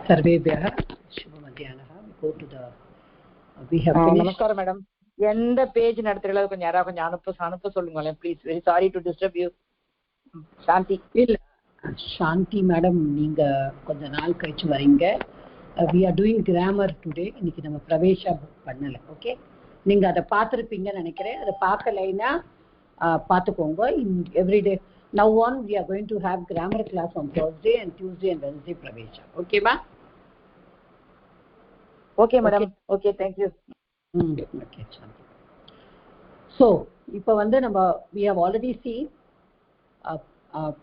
सर्वेभ्यः शुभमध्याह्नः. We go to the we have finished. நமஸ்காரம் மேடம். எந்த பேஜ் நடத்துறீங்களோ கொஞ்சம் யாராவது கொஞ்சம் அனுப்ப சொல்லுங்களேன் please. Very sorry to disturb you. Shanthi இல்ல சாந்தி மேடம், நீங்க கொஞ்ச நாள் கழிச்சு வரீங்க. we are doing grammar today. இன்னைக்கு நம்ம பிரவேஷா பண்ணல. ஓகே, நீங்க அதை பார்த்துருப்பீங்கன்னு நினைக்கிறேன். அதை பார்க்கலைன்னா பார்த்துக்கோங்க. Everyday now on we are going to have grammar class on Thursday and Tuesday and Wednesday pravesha. Okay ma? Okay madam. Okay, thank you. Okay Shanti. So ipo vande nama we have already seen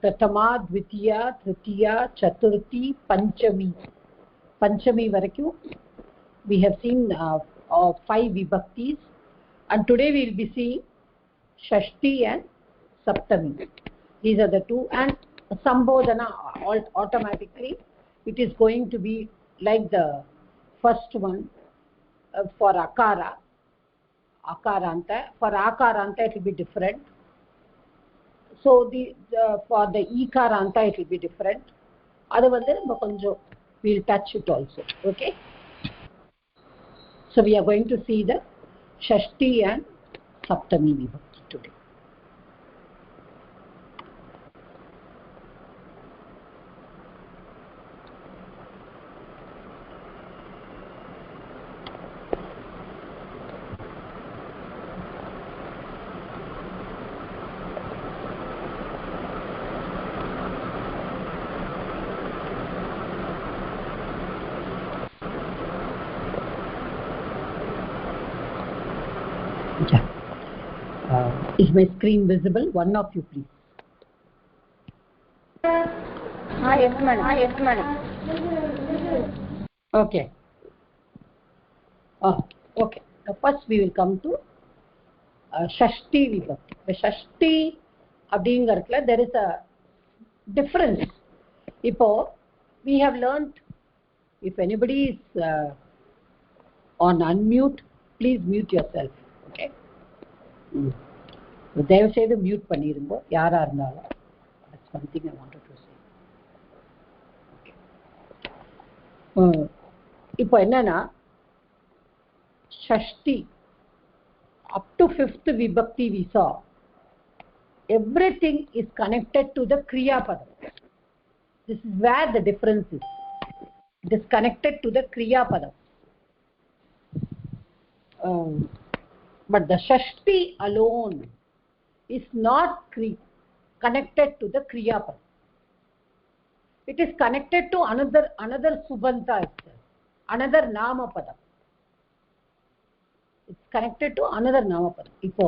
prathama, dvitiya, tritiya, chaturthi, panchami varakku we have seen 5 vibhaktis, and today we will be seeing shashti and saptami. These are the two, and sambodhana automatically it is going to be like the first one for akaranta. For akaranta it will be different. So for the ikaranta it will be different. Adu vandu நம்ம கொஞ்சம் we'll touch it also. Okay, so we are going to see the shashti and saptami vibhakti today. Is my screen visible? One of you please. Yes madam. Okay. Okay. First we will come to shashti vibhakti. The shashti abdingarthla there is a difference. Ipo we have learnt, if anybody is on unmute, please mute yourself. Okay. தயவு செய்து mute பண்ணிருங்க யாரா இருந்தாலும். That's one thing I wanted to say. Okay. இப்போ என்னன்னா ஷஷ்டி up to 5th vibhakti we saw everything is connected to the kriya padam. This is where the difference is. It is connected to the kriya padam. But the shashti alone is not connected to the kriya padam. It is connected to another subanta itself, another nama padam. It's connected to another nama padam. Ipo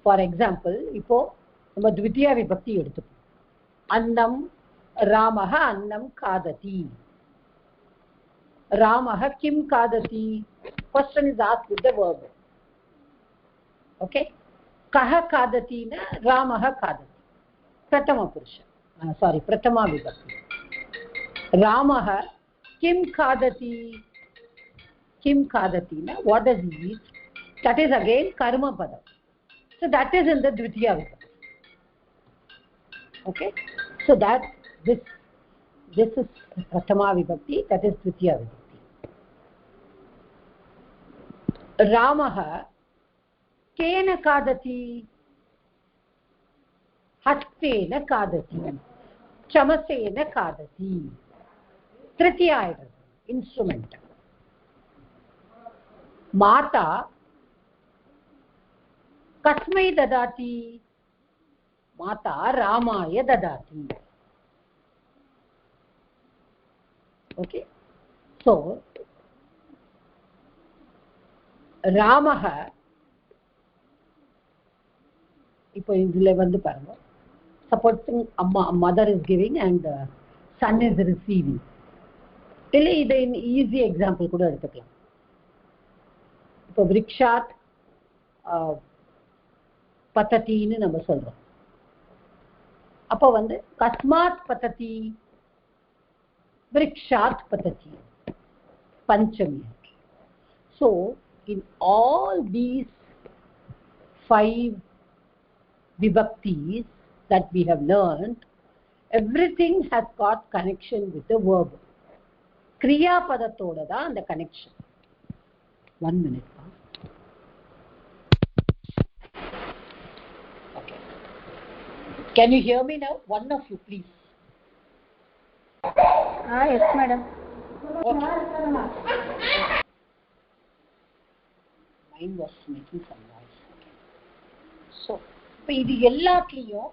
for example, ipo நம்ம dvitiya vibhakti எடுத்துப்போம். annam ramah annam kadati. ramah kim kadati? Question is asked with the verb. Okay, kah kadati na ramah kadati. prathama purusha, sorry, prathama vibhakti. ramah kim kadati? kim kadati na what does he eat? That is again karma padam. So that is in the dvitiya vibhakti. Okay, so that this is prathama vibhakti, that is dvitiya vibhakti. ramah kena kadati? hastena kadati, chamasena kadati. tritiya instrument. mata kasmai dadati? mata ramaya dadati. Okay, so ramah இப்போ இதுல வந்து பாருங்க, supporting mother is giving and son is receiving. இல்ல இதை easy example கூட எடுத்துக்கலாம். இப்போ விருக்ஷாத் பதத்தின்னு நம்ம சொல்றோம். அப்போ வந்து கஸ்மாத் பததி, விருக்ஷாத் பததி, பஞ்சமி. So in all these 5 vibhaktis that we have learned, everything has got connection with the verb. கிரியாபதத்தோட தான் அந்த connection. 1 minute. Okay. Can you hear me now? One of you, please. Yes, madam. Okay. Mine was making some noise. Okay. So, இப்போ இது எல்லாத்துலேயும்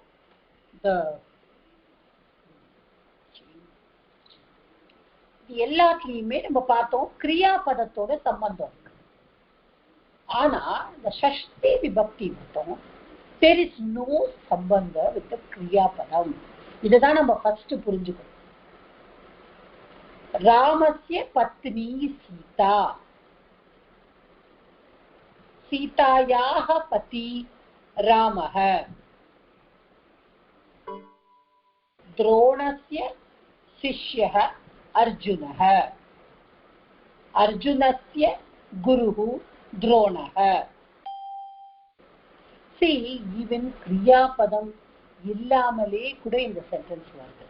எல்லாத்துலேயுமே நம்ம பார்த்தோம் கிரியாபதத்தோட சம்பந்தம் இருக்கு. ஆனா இந்த ஷஷ்டி விபக்தி மட்டும் there is no sambandha with the kriyapadam. இதுதான் நம்ம ஃபர்ஸ்ட் புரிஞ்சுக்கணும். ராமஸ்ய பத்னி சீதா, சீதாயாஹ பதி ராமஹ, द्रोणस्य शिष्यः अर्जुनः, अर्जुनस्य गुरुः द्रोणः. See, even கிரியாபதம் இல்லாமலே கூட இந்த சென்டென்ஸ் வருது.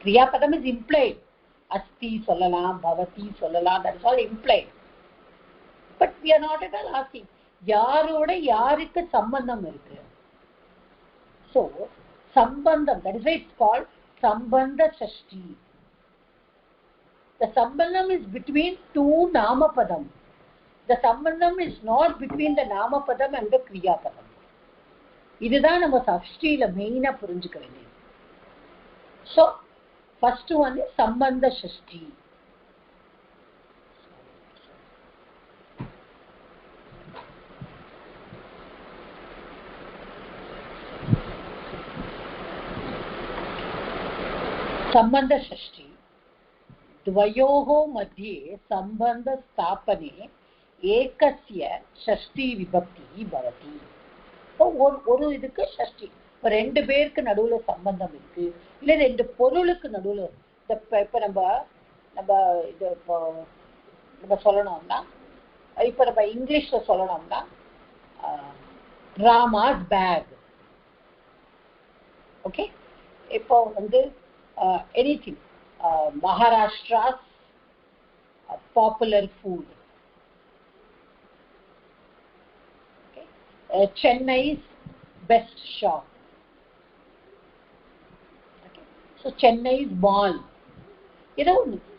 கிரியாபதம் is implied. அஸ்தி சொல்லலாம், பவதி சொல்லலாம், that is all implied. But we are not at all asking யாரோட யாருக்கு சம்பந்தம் இருக்கு. So sambandham, that is why it's called sambandha shashti. The sambandham is between two namapadam. The sambandham is not between the namapadam and the kriyapadam. இதுதான் நம்ம சஷ்டியில மெயினா புரிஞ்சுக்க வேண்டியது. So first one is sambandha shashti. संबंध षष्ठी द्वयोः मध्ये संबंध स्थापने एकस्य षष्ठी विभक्ति भवति. तो ஒரு இதுக்கு षष्ठी, ரெண்டு பேருக்கு நடுவுல சம்பந்தம் இருக்கு, இல்ல ரெண்டு பொருளுக்கு நடுவுல. இப்ப நம்ம இது நம்ம சொல்லணும்னா, இப்ப நம்ம இங்கிலீஷ்ல சொல்லணும்னா ராமாஸ் பேக். ஓகே, இப்போ anything, Maharashtra's popular food, okay? Chennai's best shop, okay? So Chennai's mall,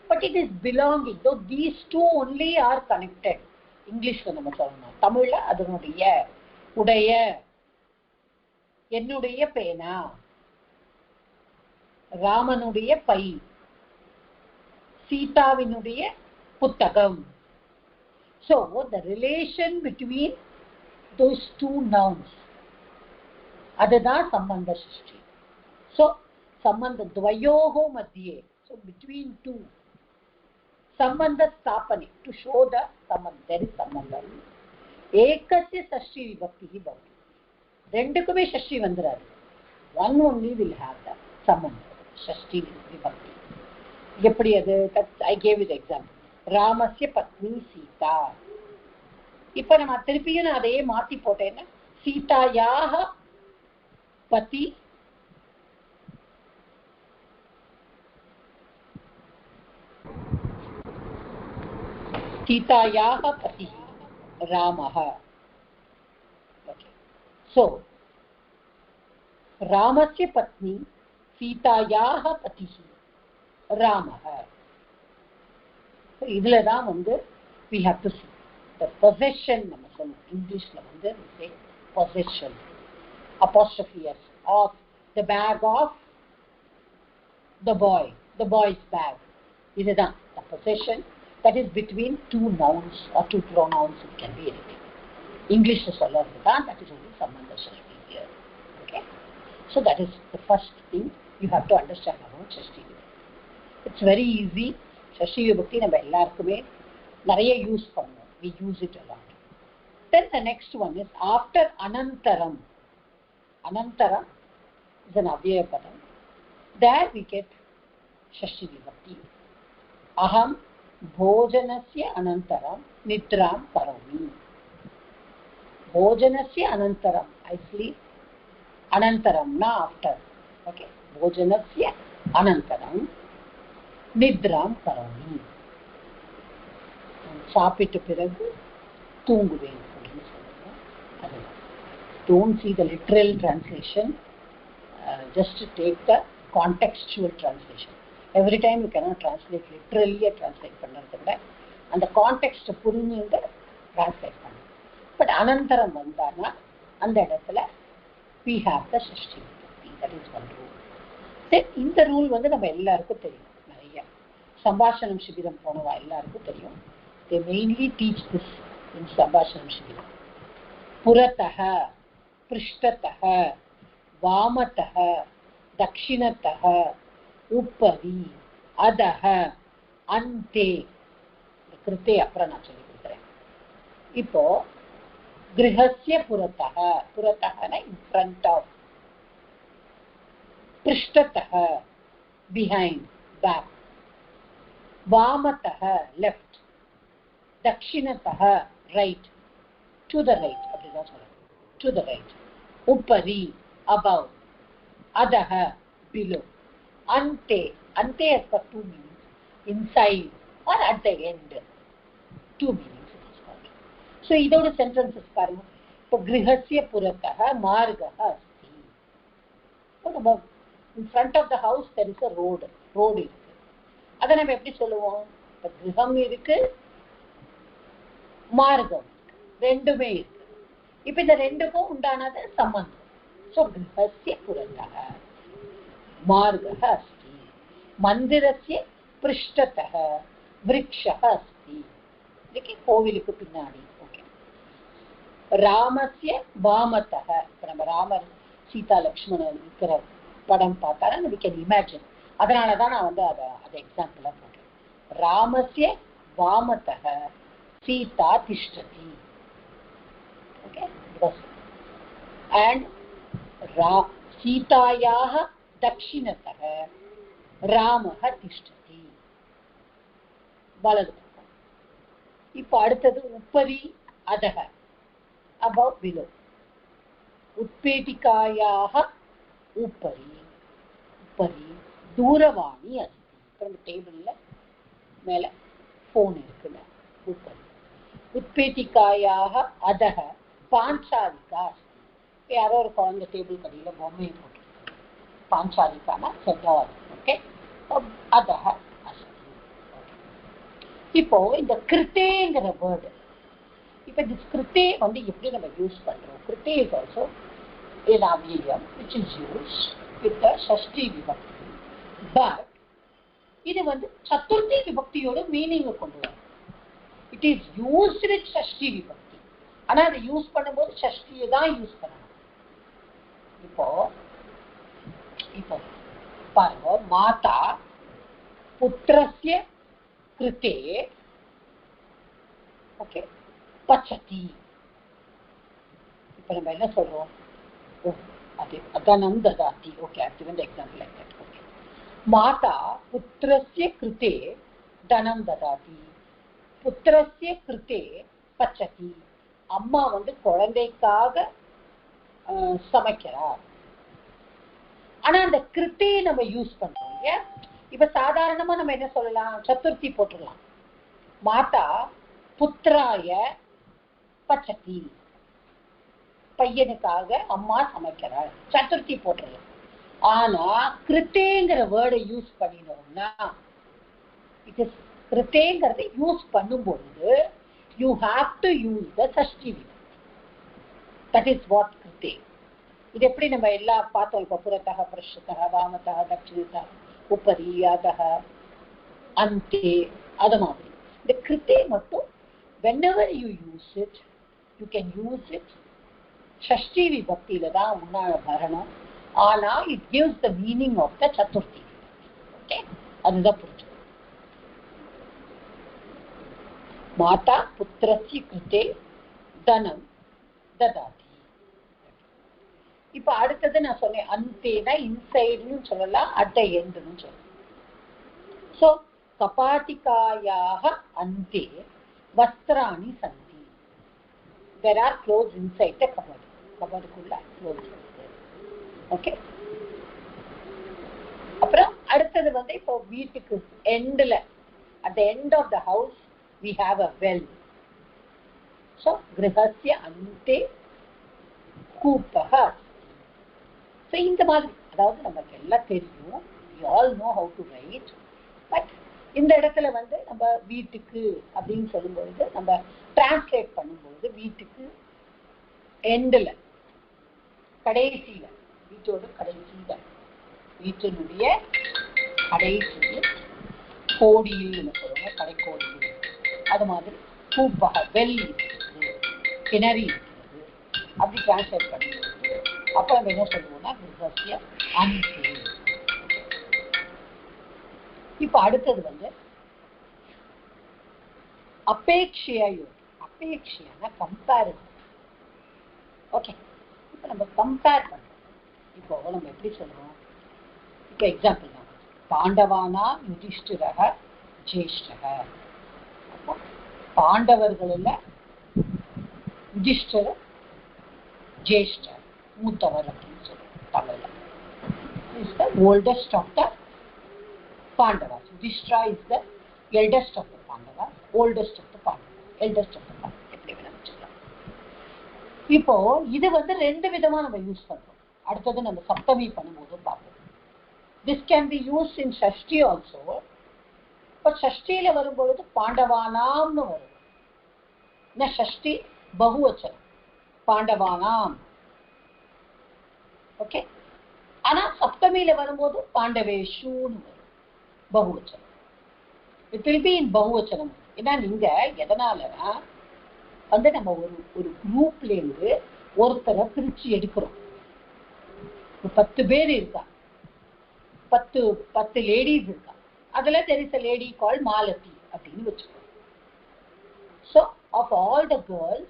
but it is belonging, though these two only are connected. English la nama solana, Tamil la adanudaiya udaiya ennudaiya pena, ராமனுடைய by, சீதாவினுடைய புத்தகம். So the relation between those two nouns, அதுதான் சம்பந்த ஷஷ்டி. So சம்பந்த துவயோஹோ மத்தியே, so between two, சம்பந்த ஸ்தாபனை, to show the sambandha, there is sambandham. ஏகஸ்ய ஷஷ்டி விபக்தி பவதி, ரெண்டுக்குமே ஷஷ்டி வந்துராது. One only will have the sambandha, ஷஷ்டி விபக்தி. எப்படி அது? I gave you the example. ராமஸ்ய பத்னி சீதா. இப்ப நம்ம திருப்பியும் நான் அதையே மாத்தி போட்டேன்னா, சீதாயாக பதி சீதாயாக பதி ராமஹ. Okay. So ராமஸ்ய பத்னி சீதாயாக பதி ராமஹ. இதுலதான் we have to see the possession. நம்ம சொல்லுவோம் இங்கிலீஷ்ல we say possession, apostrophe s, of the bag of the boy, the boy's bag. இதுதான் the possession that is between two nouns or two pronouns. It can be anything. இங்கிலீஷ்ல சொல்றதுதான், that is only sambandha shashti here. Okay, so that is the first thing you have to understand about ஷஷ்டி விபக்தி. It's very easy. ஷஷ்டி விபக்தி நம்ம எல்லாருக்குமே நிறைய use பண்ணுவோம். We use it a lot. Then the next one is after anantaram. Anantaram is an avyaya padam. There we get ஷஷ்டி விபக்தி. Aham bhojanasya anantaram nidram karomi. Bhojanasya anantaram, I sleep. Anantaram, na after. Okay, bhojanasya anantaram நித்ராம் கரோமி, சாப்பிட்ட பிறகு தூங்குவேன் அப்படின்னு சொல்லுவேன். அது don't see the literal translation, just take the contextual translation. Every time you cannot translate literally, translate பண்றதை விட அந்த context புரிஞ்சுட்டு டிரான்ஸ்லேட் பண்ணணும். பட் அனந்தரம் வந்தானா அந்த இடத்துல we have the ஷஷ்டி விபக்தி. that is one rule. இந்த ரூல் வந்து நம்ம எல்லாருக்கும் தெரியும். நிறைய சம்பாஷணம் சிபிரம் போனவா எல்லாருக்கும் தெரியும். they mainly teach this in சம்பாஷணம் சிபிரம். புறத்தக, பிருஷ்டத்தக, வாமத்தக, தக்ஷிணத்தக, உப்பரி, அதக, அந்தே. கிருத்தே அப்புறம் நான் சொல்லி கொடுக்குறேன். இப்போ கிரகஸ்ய புறத்தக, புறத்தகனா in front of, பிருஷ்டத்தக behind, back, வாமத்தக left, தக்ஷிணத்தக right, to the right, அப்படிதான் சொல்றேன், to the right, upari above, adaha below, ante, ante has got two meanings, inside or at the end, two meanings it is called. So idoda sentences பாருங்க. இப்போ கிரகஸ்ய புறத்தக மார்கः अस्ति. இப்போ in front of the house there is a road இருக்கு. அதை நம்ம எப்படி சொல்லுவோம்? இப்போ கிரகம் இருக்கு, மார்க்கம் ரெண்டுமே இருக்கு. இப்ப இந்த ரெண்டுக்கும் உண்டானது சம்பந்தம். சோ கிரகஸ்ய புறத்தக மார்கः अस्ति, மந்திரஸ்ய பிருஷ்டத்தக விருக்ஷः अस्ति. இதுக்கு கோவிலுக்கு பின்னாடி. ஓகே. ராமஸ்ய வாமத்தக, இப்ப நம்ம ராமர் சீதா லக்ஷ்மணன் இருக்கிற படம் பார்த்தாரா we can imagine. அதனாலதான் நான் வந்து அதை எக்ஸாம்பிளா போட்டேன். ராமஸ்ய வாமத்தக சீதா திஷ்டதி. Okay, and सीतायाः दक्षिणतः रामः तिष्ठति. वलது பக்கம். இப்போ அடுத்தது உப்பரி அதக, above below. उत्पेटिकायाः उपरि, उपरि दूरवाणी अस्ति. இப்போ நம்ம டேபிள்ல மேல போன் இருக்குல்ல, उपरि. उत्पेटिकायाः अधः पाञ्चालिका अस्ति. யாரோ ஒரு குழந்தை டேபிள் கடையில பொம்மையை போட்டுருக்கு. பாஞ்சாலிக்கான செட்டார். ஓகே, அதக அஸ்தி. இப்போ இந்த கிருத்தேங்கிற வேர்டு, இப்போ இந்த கிருத்தே வந்து எப்படி நம்ம யூஸ் பண்றோம்? கிருத்தே is also an avyayam which is used with the ஷஷ்டி விபக்தி. பட் இது வந்து சதுர்த்தி விபக்தியோட மீனிங் கொண்டு வரும். It is used with ஷஷ்டி விபக்தி. ஆனா அதை யூஸ் பண்ணும்போது ஷஷ்டியை தான் யூஸ் பண்ணணும். இப்போ இப்போ பாருங்க, மாதா புத்திரஸ்ய கிருத்தே ஓகே பச்சதி. இப்போ நம்ம என்ன சொல்றோம்? அது அதனம் ததாதி. ஓகே, அது வந்து எக்ஸாம்பிள் லைக் தட். ஓகே, மாதா புத்திரஸ்ய கிருத்தே தனம் ததாதி, புத்திரஸ்ய கிருத்தே பச்சதி. அம்மா வந்து குழந்தைக்காக சமைக்கிறார். ஆனா அந்த கிருத்தியை நம்ம யூஸ் பண்றோம் இல்லையா? இப்ப சாதாரணமா நம்ம என்ன சொல்லலாம்? சதுர்த்தி போட்டுடலாம். மாதா புத்திராய பச்சதி, பையனுக்காக அம்மா சமைக்கிறார், சதுர்த்தி போட்டுடலாம். ஆனா கிருத்தேங்கிற வேர்டை யூஸ் பண்ணினோம்னா, இது கிருத்தேங்கிறத யூஸ் பண்ணும் பொழுது you have to use the ஷஷ்டி விபக்தி. that is what கிருத்தே. இது எப்படி நம்ம எல்லா பார்த்தோம்? இப்போ புறத்தக, பிருஷ்டத்தக, வாமத்தக, தட்சிணத்தக, உப்பரி, அதக, அந்தே, அது மாதிரி. இந்த கிருத்தே மட்டும் whenever you use it, you can use it ஷஷ்டி விபக்தியில தான் முன்னால வரணும். ஆனா it gives the meaning of the Chaturthi. Okay, அதுதான் புரிஞ்சு. மாதா புத்திரஸ்ய கிருத்தே தனம் ததாதி. இப்ப அடுத்தது நான் சொன்னேன், அந்தேனா இன்சைடுன்னு சொல்லலாம், அட் த எண்ட்னு சொல்லலாம். சோ கபாட்டிகாயாக அந்தே வஸ்திராணி சந்தி. there are clothes inside the cupboard. cupboard குள்ள clothes இருக்கு. ஓகே, அப்புறம் அடுத்தது வந்து இப்போ வீட்டுக்கு எண்ட்ல at the end of the house we have a well. So grihasya ante கூப்பஹ. So இந்த மாதிரி அதாவது நமக்கு எல்லாம் தெரியும், we all know how to write, but இந்த இடத்துல வந்து நம்ம வீட்டுக்கு அப்படின்னு சொல்லும்பொழுது நம்ம டிரான்ஸ்லேட் பண்ணும்பொழுது வீட்டுக்கு எண்ட்ல கடைசியில வீட்டோட கடைசியில வீட்டினுடைய கடைசியில் கோடியில் சொல்லுவாங்க, கடைக்கோடியில். அது மாதிரி கூப்பக வெல் இருக்கிறது, கிணறி இருக்கிறது அப்படி டிரான்ஸ்லேட் பண்ணும்போது அப்ப நம்ம என்ன சொல்லுவோம்னா கிருஹஸ்ய அந்தே. இப்ப அடுத்தது வந்து அபேட்சையோ, அபேட்சையான கம்பேரிசன். ஓகே, இப்ப நம்ம கம்பேர் பண்றோம். இப்போ நம்ம எப்படி சொல்றோம், இப்போ எக்ஸாம்பிள் தான், பாண்டவானா யுதிஷ்டிரக ஜேஷ்டக. அப்போ பாண்டவர்கள்ல யுதிஷ்டர ஜேஷ்டர் மூத்தவர் அப்படின்னு சொல்லுவோம் தமிழ்ல. Is the oldest of the Pandavas. Yudhishthira is the eldest of the Pandavas, oldest of the Pandavas, eldest of the Pandavas, எப்படி வேணா வச்சுக்கலாம். இப்போ இது வந்து ரெண்டு விதமா நம்ம யூஸ் பண்றோம். அடுத்தது நம்ம சப்தமி பண்ணும்போது பார்ப்போம். This can be used in Shashti also. இப்போ ஷஷ்டியில வரும்பொழுது பாண்டவானாம்னு வரும். ஷஷ்டி பகுவச்சனம் பாண்டவானாம். ஓகே, ஆனா சப்தமியில வரும்போது பாண்டவேஷுன்னு வரும் பகுவச்சனம். இட் வில் பி இன் பகுவச்சனம். ஏன்னா நீங்க எதனாலனா வந்து நம்ம ஒரு குரூப்ல இருந்து ஒருத்தரை பிரிச்சு எடுக்கிறோம். 10 பேர் இருக்கா, 10 லேடிஸ் இருக்கா, அதுல there is a lady called Malati அப்படின்னு வச்சுக்கோங்க. So of all the girls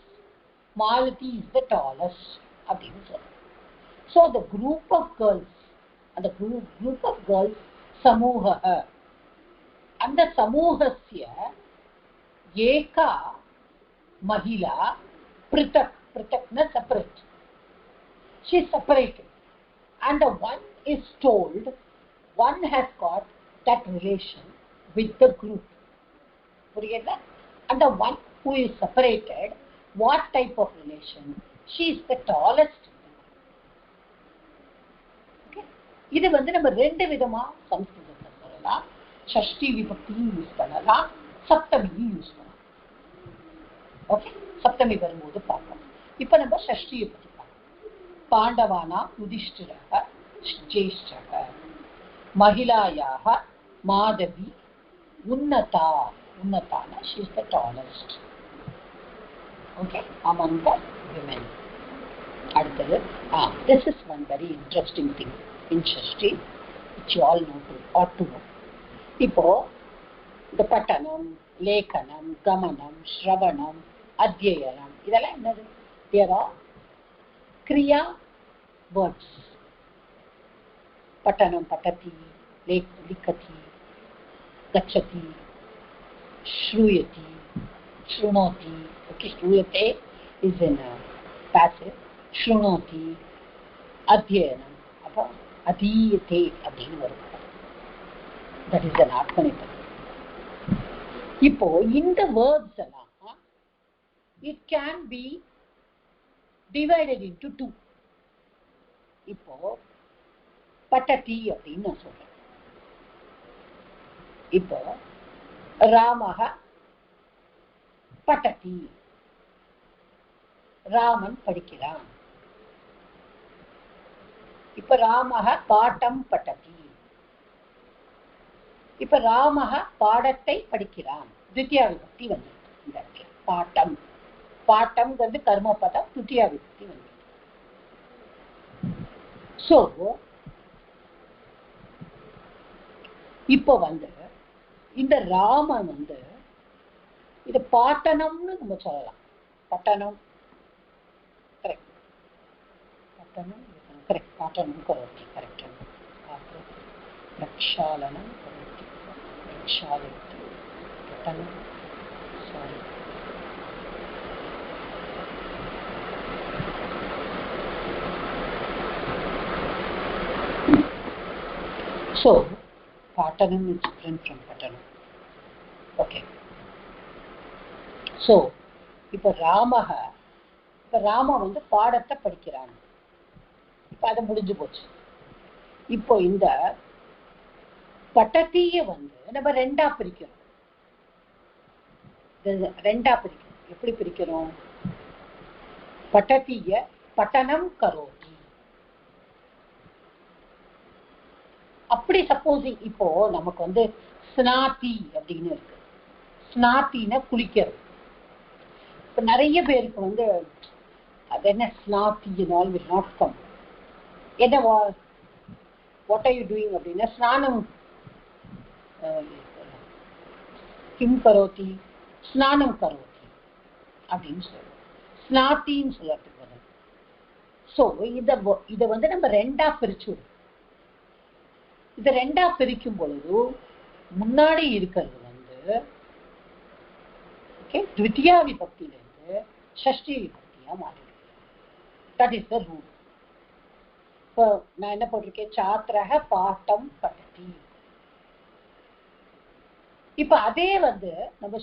Malati is the tallest அப்படின்னு சொல்றோம். So the group of girls, and the group of girls samuha, and the samuhasya eka mahila pritak na separate, she is separated, and the one is told, one has got that relation with the group. Puriyadha? And the one who is separated, what type of relation? She is the tallest. Okay, இது வந்து நம்ம ரெண்டு விதமா சம்ஸ்கிருதத்துல சொல்லலாம். ஷஷ்டி விபக்தியும் use பண்ணலாம், சப்தமியும் use பண்ணலாம். Okay, சப்தமி வரும்போது பார்ப்போம். இப்ப நம்ம ஷஷ்டியை பத்தி பார்ப்போம். பாண்டவானா யுதிஷ்டிரக ஜேஷ்டக, மகிழாயாக Madhavi உன்னதா. உன்னதானா she is the tallest. Okay, among the women. அடுத்தது this is one very interesting thing in Shashti which you all ought to know. இப்போ இந்த பட்டனம், லேகனம், கமனம், ஸ்ரவணம், அத்தியனம் இதெல்லாம் என்னது? There are kriya words. பட்டனம் பட்டதி, லிखति, गच्छति, श्रूयति, शृणोति. Okay, श्रूयते is in passive, शृणोति, அத்தியனம், அப்போ அதீயதே அப்படின்னு வரும். That is an arthanitam. இப்போ இந்த வேர்ட்ஸ் எல்லாம் it can be divided into two. இப்போ பட்டதி அப்படின்னு நான் சொல்றேன். இப்போ ராமஹ பட்டதி, ராமன் படிக்கிறான். இப்ப ராமஹ பாட்டம் பட்டதி, இப்ப ராமஹ பாடத்தை படிக்கிறான். द्वितीया விபக்தி வந்து இந்த பாட்டம், பாட்டம்ங்கிறது கர்ம பதம், द्वितीया விபக்தி வந்து. சோ இப்போ வந்து இந்த ராமன் வந்து இது பாட்டனம்னு நம்ம சொல்லலாம். பட்டனம் கரெக்ட், பட்டனம் கரெக்ட், பாட்டனம் கரோதி கரெக்ட். பிரக்ஷாலனம் கரோதி, பிரக்ஷாலித்து, பட்டனம் sorry. So patanam is different from patanam. Okay. So இப்ப ராம வந்து பாடத்தை படிக்கிறான். இப்ப அது முடிஞ்சு போச்சு. இப்போ இந்த பட்டத்திய வந்து நம்ம ரெண்டா பிரிக்கிறோம். எப்படி பிரிக்கிறோம்? பட்டத்திய பட்டனம் கரோதி. அப்படி சப்போசிங் இப்போ நமக்கு வந்து ஸ்நாதி அப்படின்னு இருக்கு. ஸ்நாத்தின குளிக்கிறது. இப்ப நிறைய பேருக்கு வந்து அது என்ன ஸ்நாத்தினால் will not come. என்ன what are you doing அப்படின்னா ஸ்நானம் கிம் கரோதி ஸ்நானம் கரோதி அப்படின்னு சொல்லுவோம். ஸ்நாத்தின்னு சொல்றதுக்கு வரும். ஸோ இதை வந்து நம்ம ரெண்டா பிரிச்சுடும். இதை ரெண்டா பிரிக்கும் பொழுது முன்னாடி இருக்கிறது வந்து த்விதியா விபக்தியிலிருந்து ஷஷ்டி விபக்தியா மாறிடுது. That is the rule. இப்போ நான் என்ன போட்டிருக்கேன்? சாத்திரக பாட்டம் பட்டதி. இப்ப அதே வந்து நம்ம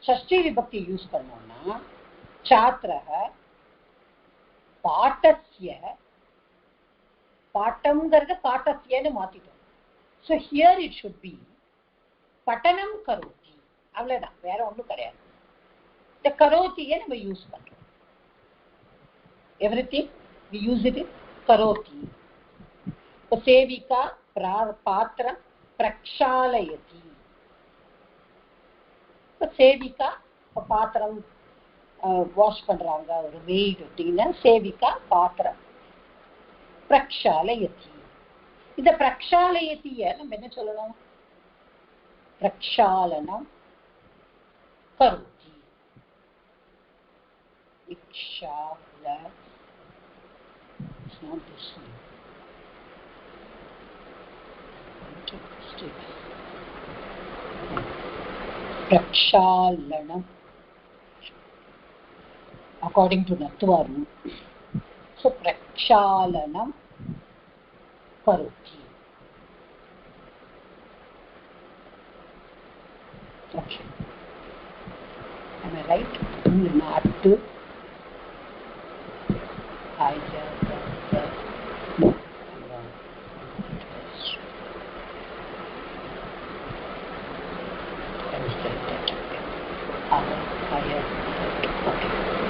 ஷஷ்டி விபக்தி யூஸ் பண்ணோம்னா சாத்திரக பாட்டஸ்ய, பாட்டம்ங்கிறத பாட்டஸ்யன்னு மாத்திட்டோம். So here it should be பட்டனம் கரோதி. அவ்வளவுதான், வேற ஒன்றும் கிடையாது. இந்த கரோத்தியை நம்ம யூஸ் பண்றோம். எவ்ரிதிங் வி யூஸ் இட் கரோதி. இப்போ சேவிகா பாத்திரம் பிரக்ஷாலயதி. இப்போ சேவிகா பாத்திரம் வாஷ் பண்றாங்க, ஒரு வெயிட் அப்படின்னா சேவிகா பாத்திரம் பிரக்ஷாலயதி. இந்த பிரக்ஷாலயத்திய நம்ம என்ன சொல்லணும்? பிரக்ஷாலனம் கரோதி. பிரக்ஷாலனம் according to Natvaru. So prakshalanam karoti. Okay. Am I right? Not to. I just no.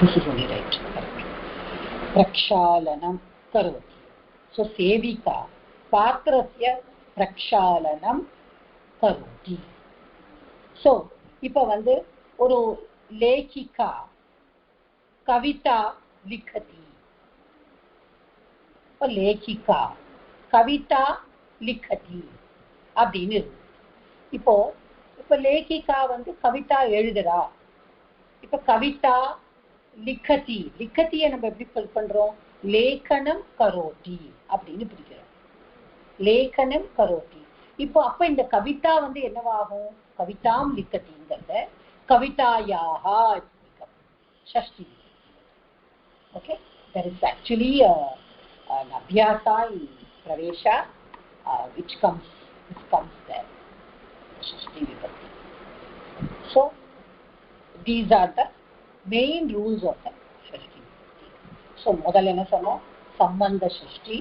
This is only right. Prakshalanam karoti. So sevika patrasya prakshalanam karoti. So இப்ப வந்து ஒரு லேகிகா கவிதா லிखति. லேகிகா கவிதா லிखति அப்படின்னு இருக்கு. இப்போ லேகிகா வந்து கவிதா எழுதுறா. இப்ப கவிதா லிखति, லிखतिயை நம்ம எப்படி பண்றோம்? லேகனம் கரோதி அப்படின்னு பிரிக்கிறோம். லேகனம் கரோதி. இப்போ அப்ப இந்த கவிதா வந்து என்னவாகும்? கவிதாம் லிखतिங்கிறத கவிதாயாக ஷஷ்டி. Okay, there is actually an abhyasa in pravesha which comes there, ஷஷ்டி விபக்தி. So these are the main rules of the ஷஷ்டி விபக்தி. So முதல்ல என்ன சொன்னோம்? சம்பந்த ஷஷ்டி.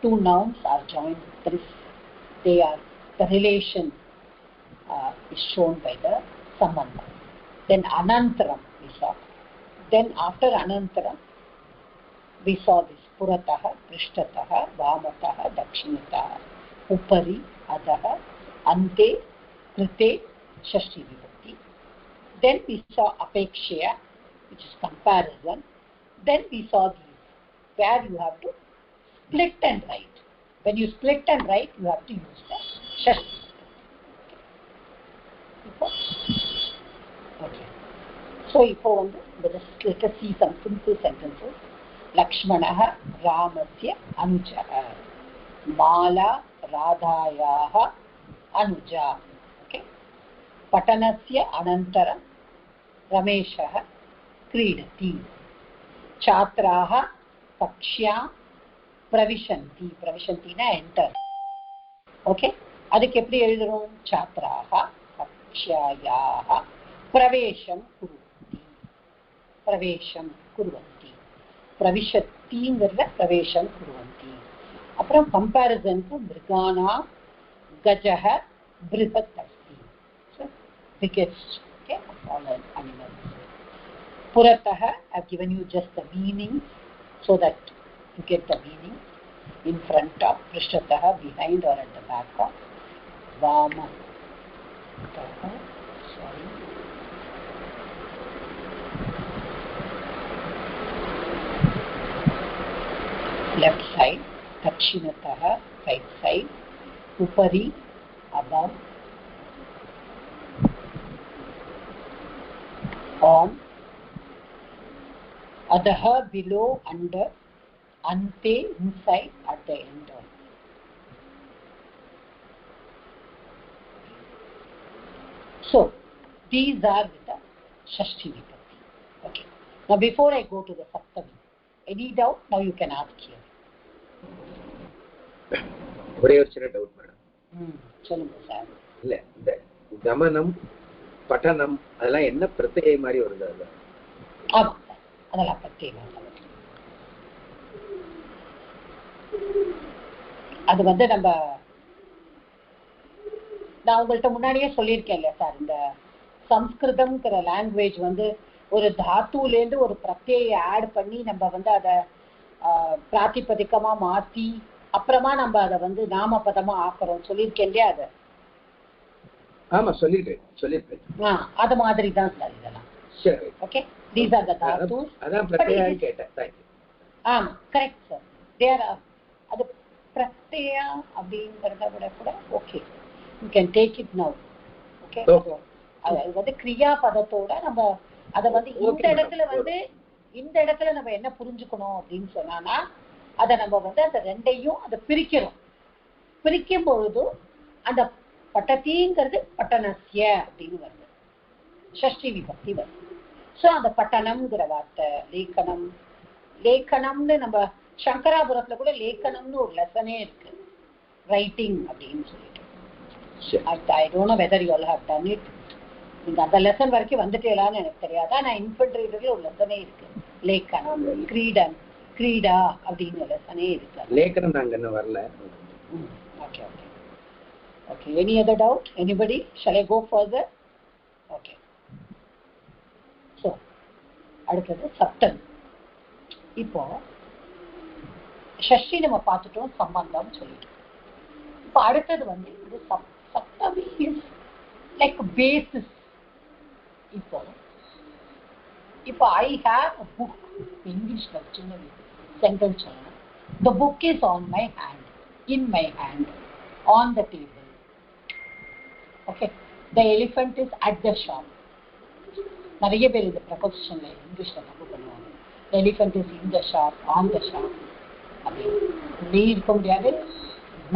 Two nouns are joined. They are the relation is shown by the sambandha. Then anantaram we saw. Then after anantaram we saw this puratah, prishtatah, vamatah, dakshinatah, upari, adah, ante, krite, shashti vibhakti. Then we saw apekshaya, which is comparison. Then we saw these where you have to split and write. When you split and write, you have to use the shashti. Okay. So let us see some simple sentences. Lakshmanah Ramasya Anujaha. Mala Radhayaha Anuja. Okay. Patanasya Anantaram Rameshah Kridati. Chatraha Kakshya Pravishanti. Pravishanti na enter. Okay, அதுக்கு எப்படி எழுதுறோம்? छात्राः कक्षायाः प्रवेशं कुर्वन्ति, प्रवेशं कुर्वन्ति, प्रविशतिங்கிறத प्रवेशं कुर्वन्ति. அப்புறம் கம்பேரிசனுக்கு மிருகானாं गजः बृहत् अस्ति, biggest, okay, of all animals. पुरतः I've given you just the meaning so that you get the meaning. In front of, पृष्ठतः, behind or at the back of, वामतः, sorry, left side, दक्षिणतः, right side, उपरि, above, on, अधः, below, under, ante, inside, at the end of. So these are with the Shashti Vibhakti. Okay, now before I go to the Saptami, any doubt? Now you can ask here. ஒரே ஒரு சின்ன doubt madam. சொல்லுங்க sir. இல்ல இந்த கமனம் பட்டனம் அதெல்லாம் என்ன பிரத்யேக மாதிரி வருது? அதுல ஆமா சார், அதெல்லாம் பிரத்யேகம். அது வந்து நான் உங்கள்கிட்ட முன்னாடியே சொல்லியிருக்கேன் இல்லையா சார், இந்த சம்ஸ்கிருதம்ங்கிற லாங்குவேஜ் வந்து ஒரு தாத்துலேருந்து ஒரு பிரத்யேக ஆட் பண்ணி நம்ம வந்து அதை பிராத்திபதிக்கமா மாற்றி அப்புறமா நம்ம அதை வந்து நாமபதமா ஆக்குறோம் சொல்லியிருக்கேன் இல்லையா? அதை ஆமா சொல்லிருக்கேன். அது மாதிரி தான் சார் இதெல்லாம். சரி, okay, these are the dhatus. அதான் பிரத்யேகம் கேட்டேன். Thank you. ஆமா, கரெக்ட் சார். they are அது பிரத்யேக அப்படிங்கறத விட கூட okay, you can take it now. Okay, அது வந்து கிரியா பதத்தோட நம்ம அதை வந்து இந்த இடத்துல நம்ம என்ன புரிஞ்சுக்கணும் அப்படின்னு சொன்னா, அதை நம்ம வந்து அந்த ரெண்டையும் அதை பிரிக்கும் பொழுது அந்த பட்டதிங்கிறது பட்டனஸ்ய அப்படின்னு வருது, ஷஷ்டி விபக்தி வருது. ஸோ அந்த பட்டனம்ங்கிற வார்த்தை லேக்கனம்னு நம்ம சங்கராபுரத்துல கூட லேக்கனம்னு ஒரு லெசனே இருக்கு, ரைட்டிங் அப்படின்னு சொல்லிட்டு. I don't know whether you all have done it. நீங்க அந்த லெசன் வரைக்கும் வந்துட்டேலான்னு எனக்கு தெரியாது. நான் இன்ஃபன்ட் ரீடர்ல ஒரு லெசனே இருக்கு, லேக்கனம், கிரீடா அப்படின்னு லெசனே இருக்கு. லேக்கனம் நாங்க இன்னும் வரல. Okay okay okay, any other doubt? Anybody? Shall I go further? Okay, so அடுத்தது சப்தமி. இப்போ ஷஷ்டி நம்ம பார்த்துட்டோம், சம்பந்தம் சொல்லிட்டோம். இப்போ அடுத்தது வந்து இது சப்தமி இஸ் லைக் பேசிஸ். இப்போ ஐ ஹேவ் அ புக், இங்கிலீஷ்ல சின்ன சென்டென்ஸ் சொல்லணும். The book is on my hand, in my hand, on the table. Okay, the elephant is at the shop. நிறைய பேர் இந்த ப்ரொபோசிஷன்ல இங்கிலீஷ்ல தப்பு பண்ணுவாங்க. த elephant is in the shop, on the shop அப்படின்னு. உள்ளே இருக்க முடியாது,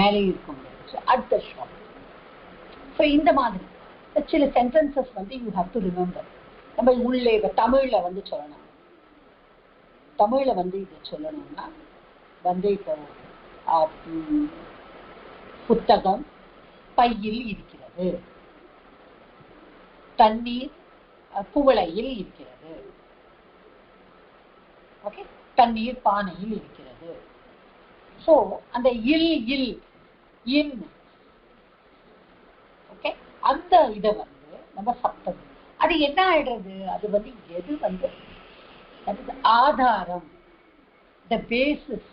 மேலே இருக்க முடியாது. So at the shop. So இந்த மாதிரி சில சென்டென்சஸ் வந்து யூ ஹாவ் டு ரிமெம்பர். நம்ம உள்ளே தமிழ்ல வந்து சொல்லணும். தமிழ்ல வந்து இதை சொல்லணும்னா வந்து இப்போ புத்தகம் பையில் இருக்கிறது, தண்ணீர் குவளையில் இருக்கிறது, ஓகே, தண்ணீர் பானையில் இருக்கிறது. ஸோ அந்த இன் ஓகே, அந்த இதை வந்து நம்ம சப்தமி. அது என்ன ஆயிடுறது? அது வந்து எது வந்து ஆதாரம், த பேசிஸ்,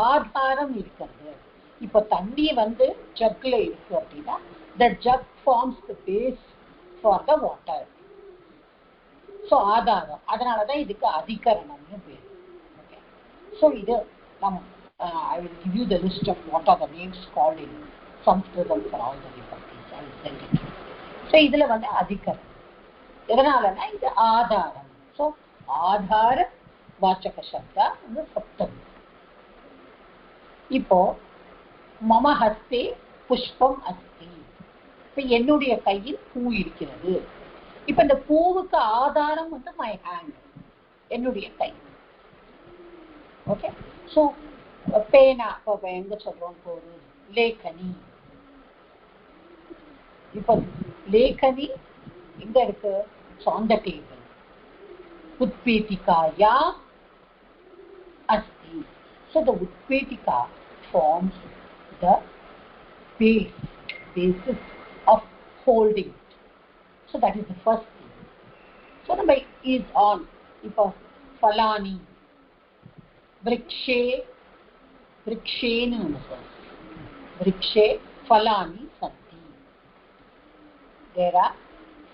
ஆதாரம் இருக்கிறது. இப்போ தண்ணி வந்து ஜக்ல இருக்கு அப்படின்னா the jug forms the base for the water. So ஆதாரம். அதனாலதான் இதுக்கு அதிகரணம்னு பேர். ஓகே, ஸோ இது நம்ம I will give you the list of what are the names called in Sanskritam for all the vibhaktis. I will send it. So இதுல வந்து அதிகரணம். எதனாலன்னா இது ஆதாரம். ஸோ ஆதார வாச்சக சப்தா வந்து சப்தமி. இப்போ மம ஹஸ்தே புஷ்பம் அஸ்தி. இப்ப என்னுடைய கையில் பூ இருக்கிறது. இப்ப இந்த பூவுக்கு ஆதாரம் வந்து மை ஹேண்ட், என்னுடைய கை. ஓகே, ஸோ பேனா இப்போ எங்க சொல்றோம், ஒரு லேகனி. இப்போ லேகனி எங்க இருக்கு? on the table. Utpetikaya asti. So the Utpetika forms the basis of holding it. So that is the first thing. So number is on. Ipo falani vrikshe vrikshenu vrikshe falani santi. There are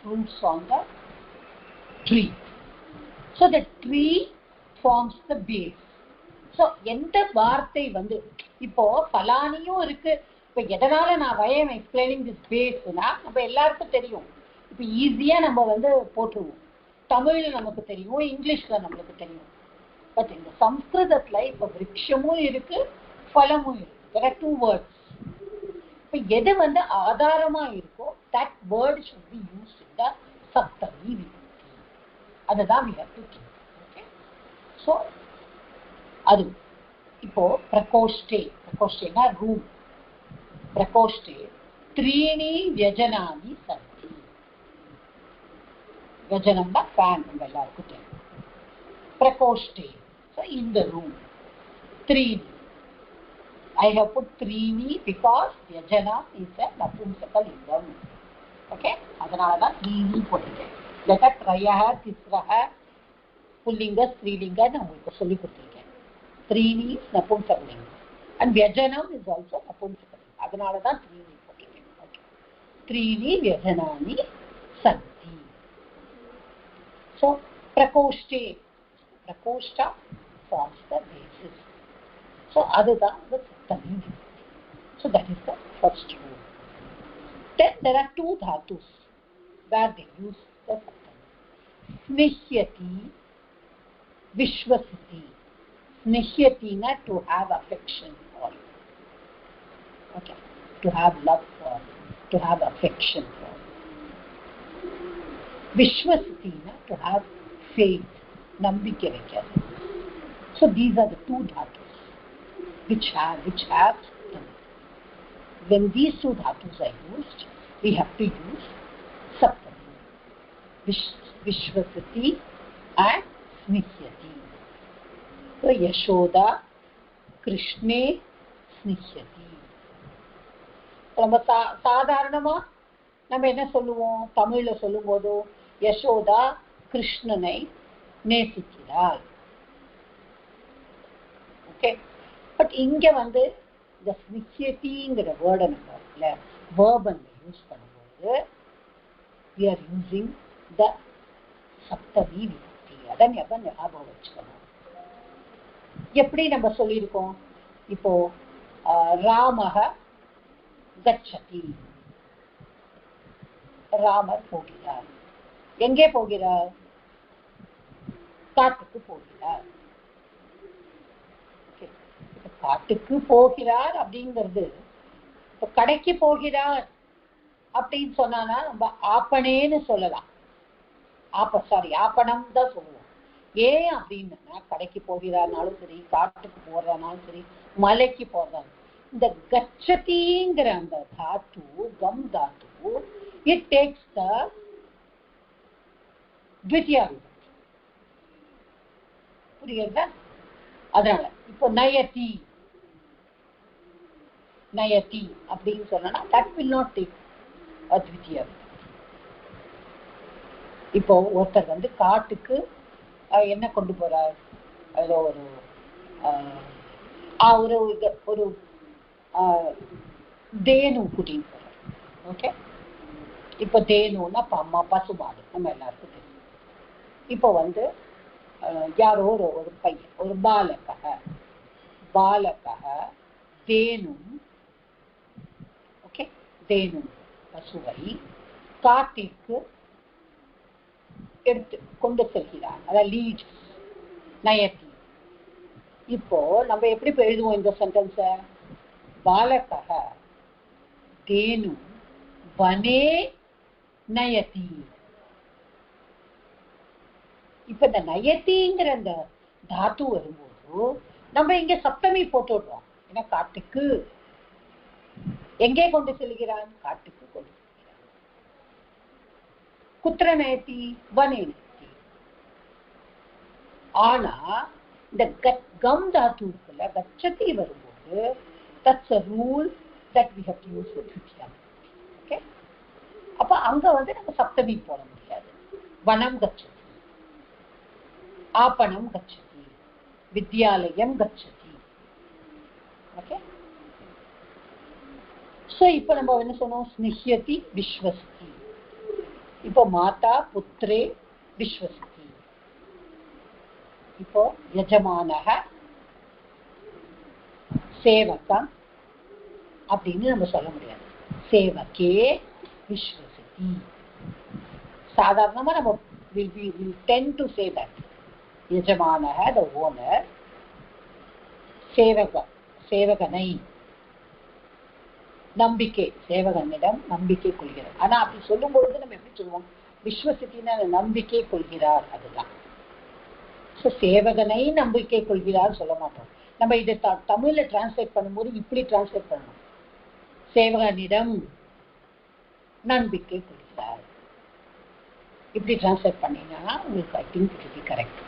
fruits on the tree. So the tree forms the base. So எந்த வார்த்தை வந்து இப்போ பலானியும் இருக்கு. இப்போ எதனால நான் why am explaining this base னா நம்ம எல்லாருக்கும் தெரியும். இப்போ ஈஸியா நம்ம வந்து போட்டுருவோம். தமிழ்ல நமக்கு தெரியும், இங்கிலீஷ்ல நமக்கு தெரியும். பட் இந்த சம்ஸ்கிருதத்துல இப்போ விருட்சமும் இருக்கு, பலமும் இருக்கு. There are two words. இப்போ எது வந்து ஆதாரமா இருக்கோ that word should be used in the சப்தமி விபக்தி. அதுதான் we have to keep. Okay? So அது இப்போ பிரகோஷ்டேனா ரூம். பிரகோஷ்டே த்ரீணி வியஜனானி சந்தி. வியஜனம்னா ஃபேன், நம்ம எல்லாருக்கும் தெரியும். பிரகோஷ்டே, so in the room. த்ரீணி, I have put த்ரீணி because வியஜனா is a நபும்சகலிங்கம். ஓகே, அதனால தான் த்ரீணி போட்டிருக்கேன். இல்லைக்கா த்ரயஹ திஸ்ரஹ புல்லிங்க ஸ்ரீலிங்கன்னு உங்களுக்கு சொல்லி கொடுத்துருக்கேன். த்ரீணி நபும்சகலிங்கம் and வியஜனம் is also நபும்சகலிங்கம். அதனால தான் த்ரீணி போட்டிருக்கேன். ஓகே, த்ரீணி வியஜனானி சந்தி. So பிரகோஷ்டே, பிரகோஷ்டா forms the basis. So அதுதான் the சப்தமி விபக்தி. So that is the first rule. Then there are two dhatus where they use the saptami. Snihyati, vishwasiti. Snihyati na to have affection for. Okay, to have love for, to have affection for. Vishwasiti na to have faith, nambike vekkadhu. So these are the two dhatus which have saptami. When these two dhatus are used, we have to use saptami. Vishwasati and snihyati. So Yashoda Krishne snihyati. நம்ம சாதாரணமா நம்ம என்ன சொல்லுவோம்? தமிழ்ல சொல்லும் போது யசோதா கிருஷ்ணனை நேசிக்கிறாள். Okay, but இங்க வந்து இந்த ஸ்னிஹ்யதிங்கிற வேர்டை நம்ம வேர்பன் யூஸ் பண்ணும்போது we are using the சப்தமி விபக்தி. அதை ஞாபகம் வச்சுக்கணும். எப்படி நம்ம சொல்லியிருக்கோம்? இப்போ ராமஹ கச்சதி, ராமர் போகிறார். எங்கே போகிறார்? காட்டுக்கு போகிறார். காட்டுக்கு போகிறார் அப்படிங்கிறது இப்ப கடைக்கு போகிறார் அப்படின்னு சொன்னா நம்ம ஆப்பனேன்னு சொல்லலாம். ஆப்பணம் தான் சொல்லுவோம். ஏன் அப்படின்னா கடைக்கு போகிறாருனாலும் சரி, காட்டுக்கு போறதுனாலும் சரி, மலைக்கு போறதாலும் இந்த கச்சதிங்கிற அந்த தாத்து, come Tattva, it takes the த்விதியா விபக்தி. புரியுதா? அதனால இப்போ நயதி நயதி அப்படின்னு சொன்னா தட் வில் நாட் டேக் அத்விதியா. இப்போ ஒருத்தர் வந்து காட்டுக்கு என்ன கொண்டு போறார்? ஏதோ ஒரு தேனு கூட்டின்னு போறார். ஓகே, இப்போ தேனுன்னா அம்மா பசுமாடு நம்ம எல்லாருக்கும் தெரியும். இப்போ வந்து யாரோ ஒரு பையன், ஒரு பாலக தேனும், ஓகே, தேனும் பசுவை காட்டிற்கு எடுத்து கொண்டு செல்கிறார். அதாவது லீட் நயதி. இப்போ நம்ம எப்படி எழுதுவோம் இந்த சென்டென்ஸ? பாலக தேனும் வனே நயதி. இப்ப இந்த நயத்திங்கிற அந்த தாத்து வரும்போது நம்ம இங்க சப்தமி போட்டுடுறோம். ஏன்னா காட்டுக்கு எங்கே கொண்டு செல்கிறான்? காட்டுக்கு கொண்டு செல்கிறான். குத்திர நயத்தி? வனே நயத்தி. ஆனா இந்த கம் தாத்து இருக்குல்ல, கச்சதி வரும்போது that's a rule that we have to use with Vidyam. Okay? அப்ப அங்க வந்து நம்ம சப்தமி போட முடியாது. வனம் கச்சதி, ஆபணம் கச்சதி, வித்யாலயம் கச்சதி. ஓகே, சோ இப்போ நம்ம என்ன சொன்னோம்? ஸ்னிஹ்யதி விஸ்வஸ்தி. இப்போ மாதா புத்ரே விஸ்வஸ்தி. இப்போ யஜமானஹ சேவகம் அப்படின்னு நம்ம சொல்ல முடியாது. சேவகே விஸ்வசிதி. சாதாரணமா நம்ம will tend to say that யஜமானஹ the owner, சேவகனை நம்பிக்கை, சேவகனிடம் நம்பிக்கை கொள்கிறார். ஆனா அப்படி சொல்லும் பொழுது நம்ம எப்படி சொல்லுவோம்? விஸ்வசித்தினா நம்பிக்கை கொள்கிறார். அதுதான் சேவகனை நம்பிக்கை கொள்கிறார் சொல்ல மாட்டோம். நம்ம இதை தமிழ்ல டிரான்ஸ்லேட் பண்ணும்போது இப்படி டிரான்ஸ்லேட் பண்ணணும். சேவகனிடம் நம்பிக்கை கொள்கிறார். இப்படி டிரான்ஸ்லேட் பண்ணீங்கன்னா உங்களுக்கு I think it will be correct.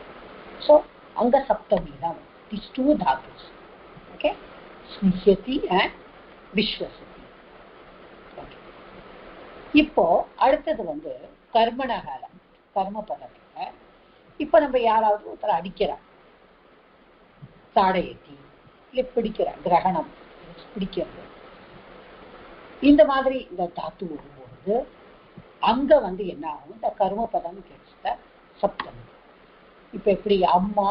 So அங்க சப்தமி தான் these two dhatus. ஓகே, ஸ்னிஹ்யதி அண்ட் விஸ்வசிதி. இப்போ அடுத்தது வந்து கர்மணகாலம், கர்ம பதத்துல இப்ப நம்ம யாராவது ஒருத்தர் அடிக்கிறார், தாடையத்தி இல்லை பிடிக்கிறார், கிரகணம் பிடிக்கிறது, இந்த மாதிரி இந்த தாத்து வரும்போது அங்க வந்து என்ன ஆகும்? இந்த கர்ம பதம் கிடைச்ச சப்தமி. இப்ப எப்படி அம்மா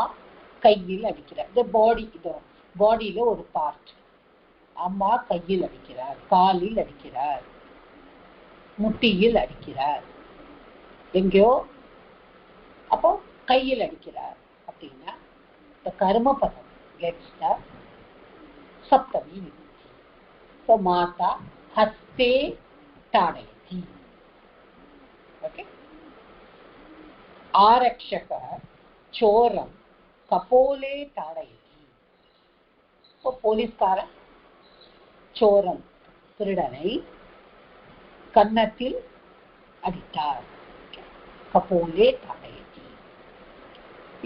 கையில் அடிக்கிறார், இந்த பாடி, இந்த பாடியில ஒரு பார்ட். அம்மா கையில் அடிக்கிறார், காலில் அடிக்கிறார், முட்டியில் அடிக்கிறார், எங்கேயோ அப்போ கையில் அடிக்கிறார் அப்படின்னா இந்த கர்ம பதம் gets the Saptami vibhuti. So Mata ஹஸ்தே தாடயதி. Okay, ஆரக்ஷக சோரம் கபோலே தாடயதி. இப்போ போலீஸ்காரன் சோரன் திருடனை கன்னத்தில் அடித்தார், கபோலே தாடயதி.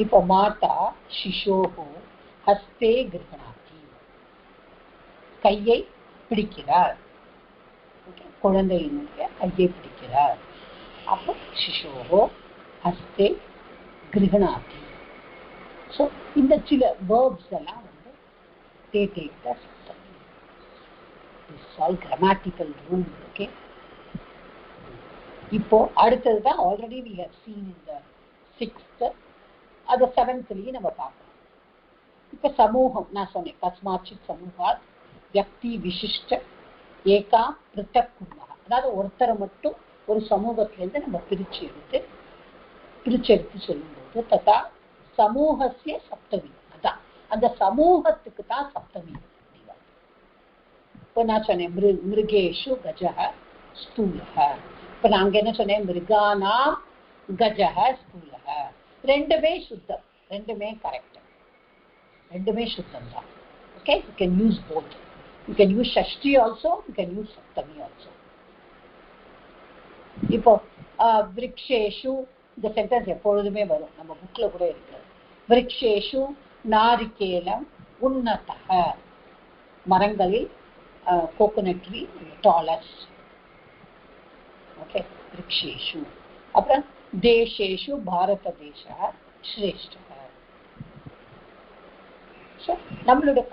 இப்போ மாதா சிசோஹோ ஹஸ்தே கிருஹணாதி, கையை பிடிக்கிறார், குழந்தையினுடைய கையை பிடிக்கிறார். அப்போ சிசோஹோ ஹஸ்தே கிருஹணாதி. ஸோ இந்த சில வேர்ப்ஸ் எல்லாம் வந்து they take the Saptami. This is all grammatical rule. Okay, இப்போ அடுத்ததுதான் already we have seen in the 6th, அது 7thலயும் நம்ம பார்க்கணும். இப்ப சமூகம் நான் சொன்னேன், கஸ்மாச்சித் சமூகாத் வியக்தி விசிஷ்ட ஏகா பிருத்தக் குர்மஹ. அதாவது ஒருத்தரை மட்டும் ஒரு சமூகத்திலிருந்து நம்ம பிரிச்சு எடுத்து சொல்லும்போது ததா சமூகசிய சப்தமி. அதான் அந்த சமூகத்துக்கு தான் சப்தமி. இப்போ நான் சொன்னேன் மிருகேஷு கஜஹ ஸ்தூலஹ. இப்ப நாங்க என்ன சொன்னேன்? மிருகானாம் கஜஹ ஸ்தூலஹ. ரெண்டுமே சுத்தம், ரெண்டுமே கரெக்ட், ரெண்டுமே சுத்தம் தான். Okay, you can use both. You can use Shashti also, you can use Saptami also. இப்போ விருக்ஷேஷு, இந்த சென்டென்ஸ் எப்பொழுதுமே வரும், நம்ம புக்ல கூட இருக்கு. விருக்ஷேஷு நாரிகேலம் உன்னதஹ. மரங்களில் கோகோனட் ட்ரீ டாலஸ்ட். ஓகே, விருக்ஷேஷு. அப்புறம் தேசேஷு பாரத தேசா ஸ்ரேஷ்ட. ஸோ நம்மளோட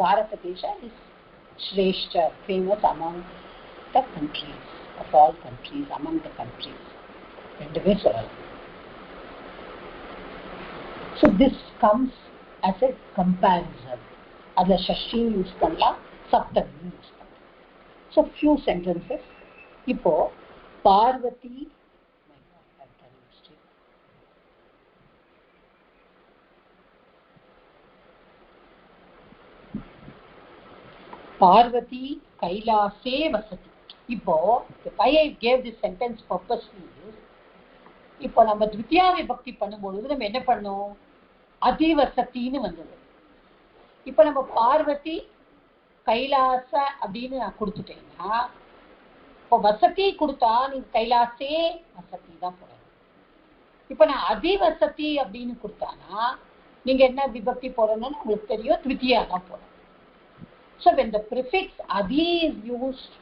பாரத தேசா இஸ் ஸ்ரேஷ்ட, famous among the countries, of all countries, among the countries. ரெண்டுமே சொல்லலாம். So this comes as a comparison. அதுல ஷஷ்டி யூஸ் பண்ணலாம், சப்தமி யூஸ் பண்ணலாம். So few sentences. இப்போ பார்வதி பார்வதி கைலாசே வசதி. இப்போ why I gave this sentence purposely is, இப்போ நம்ம த்விதியா விபக்தி பண்ணும்பொழுது நம்ம என்ன பண்ணோம்? அதிவசத்தின்னு வந்தது. இப்போ நம்ம பார்வதி கைலாச அப்படின்னு நான் கொடுத்துட்டேன்னா, இப்போ வசதி கொடுத்தா நீங்க கைலாசே வசதி தான் போடணும். இப்ப நான் அதிவசதி அப்படின்னு கொடுத்தானா நீங்க என்ன விபக்தி போடணும்னு உங்களுக்கு தெரியும், த்விதியா தான் போடணும். So when the prefix adi is used,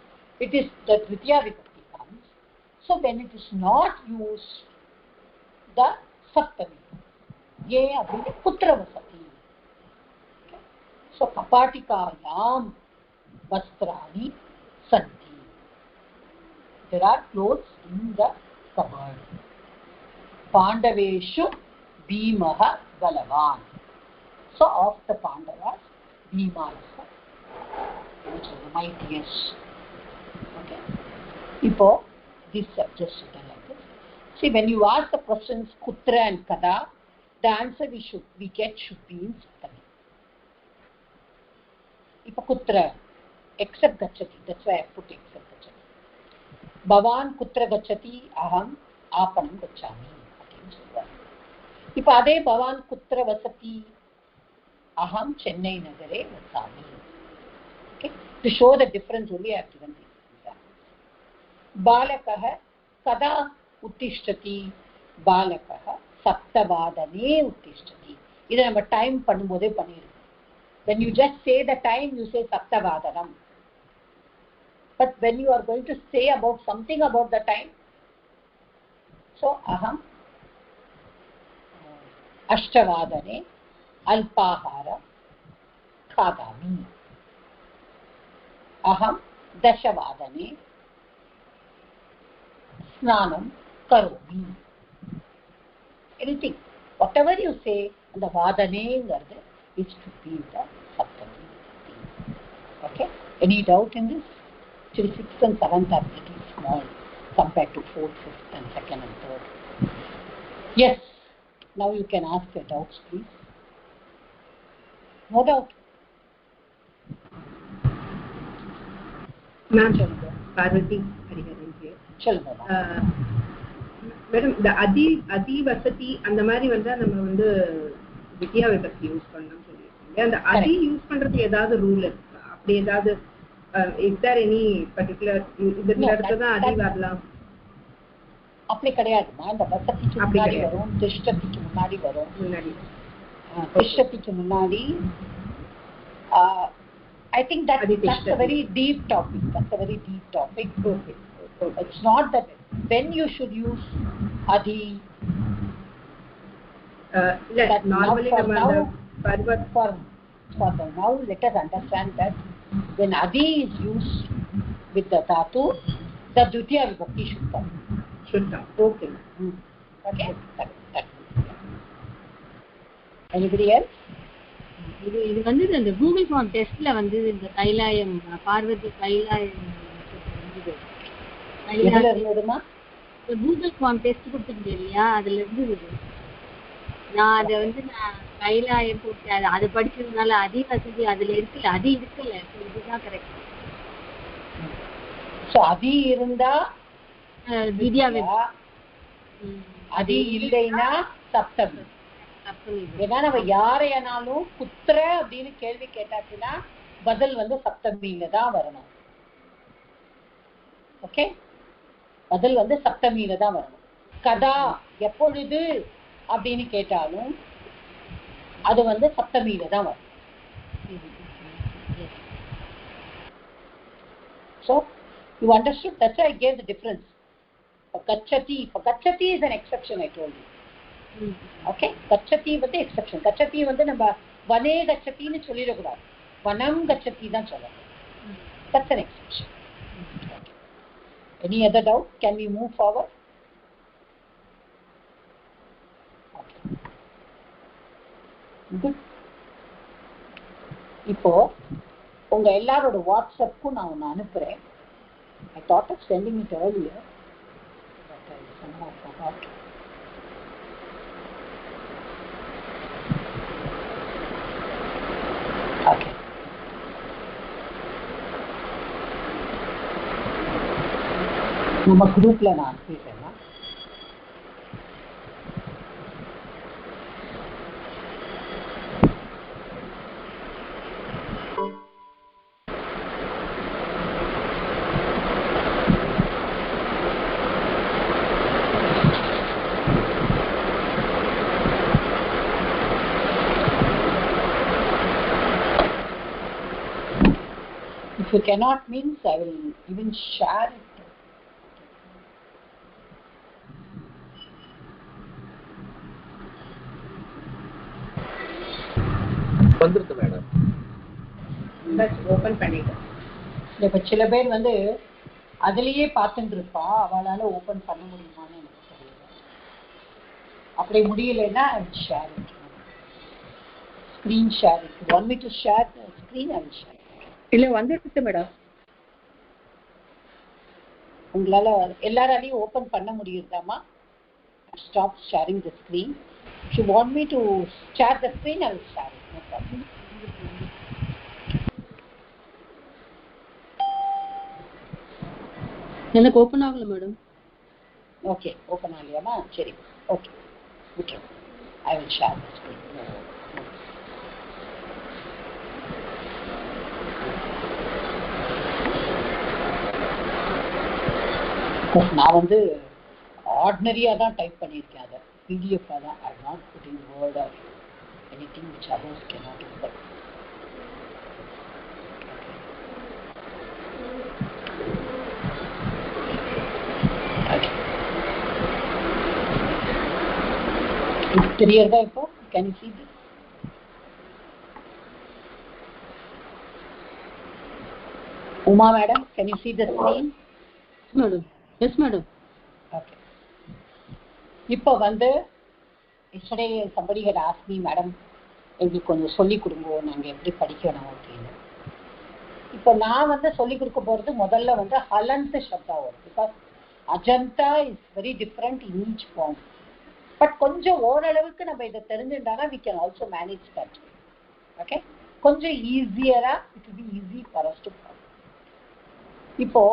it is the dvitiya vibhakti comes. So when it is not used, the saptami. Ye abhi putra vasati. So kapatikayam vastrani santi. There are clothes in the cupboard. Pandaveshu Bhimaha Balavan. So of the Pandavas, Bhima is which is the mightiest. Okay. Before this just written like this. See, when you ask the questions kutra and kada, the answer we get should be in Saptami. Ipa kutra, except gachati. That's why I put except gachati. Bhavan kutra gachati, aham apanam gachami. Ipa ade bhavan kutra vasati, aham Chennai nagare vasami. To show the difference only I have given these examples. Balakah kada uttishtati, balakah saptavadane uttishtati. Idu nama time பண்ணும்போதே பண்ணிருக்கோம். When you just say the time, you say saptavadanam. But when you are going to say about something about the time, so aham ashtavadane alpahara khadami. Aham dashavadane snanam karomi. Anything, whatever you say, the vadane is to be the saptami. Okay? Any doubt in this? Till 6th and 7th are pretty small compared to 4th, 5th and 2nd and 3rd. Yes. Now you can ask your doubts, please. No doubt. Ma'am, Parvati Hariharan here. Madam, the adi vasati அந்த மாதிரி வந்தா நம்ம வந்து வித்யா விபக்தி use பண்ணணும்னு சொல்லியிருக்கோம். அந்த adi use பண்றதுக்கு ஏதாவது ரூல் இருக்கா? அப்படி ஏதாவது is there any particular இந்த இடத்துல தான் adi வரலாம்? அப்படி கிடையாதுமா. இந்த வசதிக்கு முன்னாடி வரும், திஷ்டதிக்கு முன்னாடி வரும். திஷ்டதிக்கு முன்னாடி I think that's a very deep topic. Okay. It's not that when you should use adi. Normally for now, let us understand that when adi is used with the dhatu, the dvitiya vibhakti should come. Okay. Okay. Anybody else? இது வந்து இந்த Google form டெஸ்ட்ல வந்து இந்த Kailayam Parvathi Kailayam Google form test கொடுத்துருந்தேன் இல்லையா, அதுல இருந்து நான் அதை வந்து நான் கைலாயம் போட்டு அதை படிச்சதுனால அதி வசதி அதுல இருக்குல்ல, அது இருக்குல்ல, இதுதான் கரெக்ட். அதி இருந்தா வித்யாவே, அதி இல்லைன்னா சப்தமி. ஏன்னா நம்ம யாரையானாலும் குத்திர அப்படின்னு கேள்வி கேட்டாச்சுன்னா பதில் வந்து சப்தமியில தான் வரணும். ஓகே, பதில் வந்து சப்தமியில தான் வரணும். கதா எப்பொழுது அப்படின்னு கேட்டாலும் அது வந்து சப்தமியில தான் வரும். So you understood? That's why I gave the difference. Gachati is an exception, I told you. Okay, gachati வந்து exception. gachati வந்து நம்ம வனே gachatiன்னு சொல்லிட கூடாது, வனம் gachati தான் சொல்லணும். That's an exception. Okay. Any other doubt? Can we move forward? Okay. Good. இப்போ உங்க எல்லாரோட வாட்ஸ்அப்புக்கும் நான் ஒன்று அனுப்புறேன். I thought of sending it earlier, but I somehow forgot. Okay. நம்ம குரூப்ல நான் அனுப்பிடுறேன். cannot means I will even share it. வந்துருது மேடம். ஓபன் பண்ணிட்டேன். இப்ப சில பேர் வந்து அதுலயே பார்த்துட்டு இருப்பா, அவளால ஓபன் பண்ண முடியுமான்னு எனக்கு தெரியல. அப்படி முடியலைன்னா share it, screen share it. Want me to share the screen? I will share. இல்ல வந்துட்டு மேடம். உங்களால எல்லாராலையும் ஓபன் பண்ண முடியுதாமா? Stop sharing the screen. If you want me to share the screen, I will share it. No problem. எனக்கு open ஆகல madam. Okay, open ஆகலையாமா? சரி, ஓகே, விட்டு. I will share the screen. நான் வந்து ஆர்டினரியாக தான் டைப் பண்ணியிருக்கேன். அதை பிடிஎஃபாக தான். I not pudding word or anything which others cannot open. இது தெரியறதா இப்போ? Can you see this? Uma madam, can you see the screen? Madam. Yes madam. Okay. இப்போ வந்து yesterday somebody had asked me, madam, எங்களுக்கு கொஞ்சம் சொல்லி கொடுங்க, நாங்கள் எப்படி படிக்கணும் அப்படின்னு. இப்போ நான் வந்து சொல்லி கொடுக்க போகிறது முதல்ல வந்து ஹலந்த் சப்தா வரும். பிகாஸ் அஜந்தா is very different in each form. But கொஞ்சம் ஓரளவுக்கு நம்ம இதை தெரிஞ்சுட்டானா we can also manage that. ஓகே, கொஞ்சம் ஈஸியராக it will be easy for us to follow. இப்போ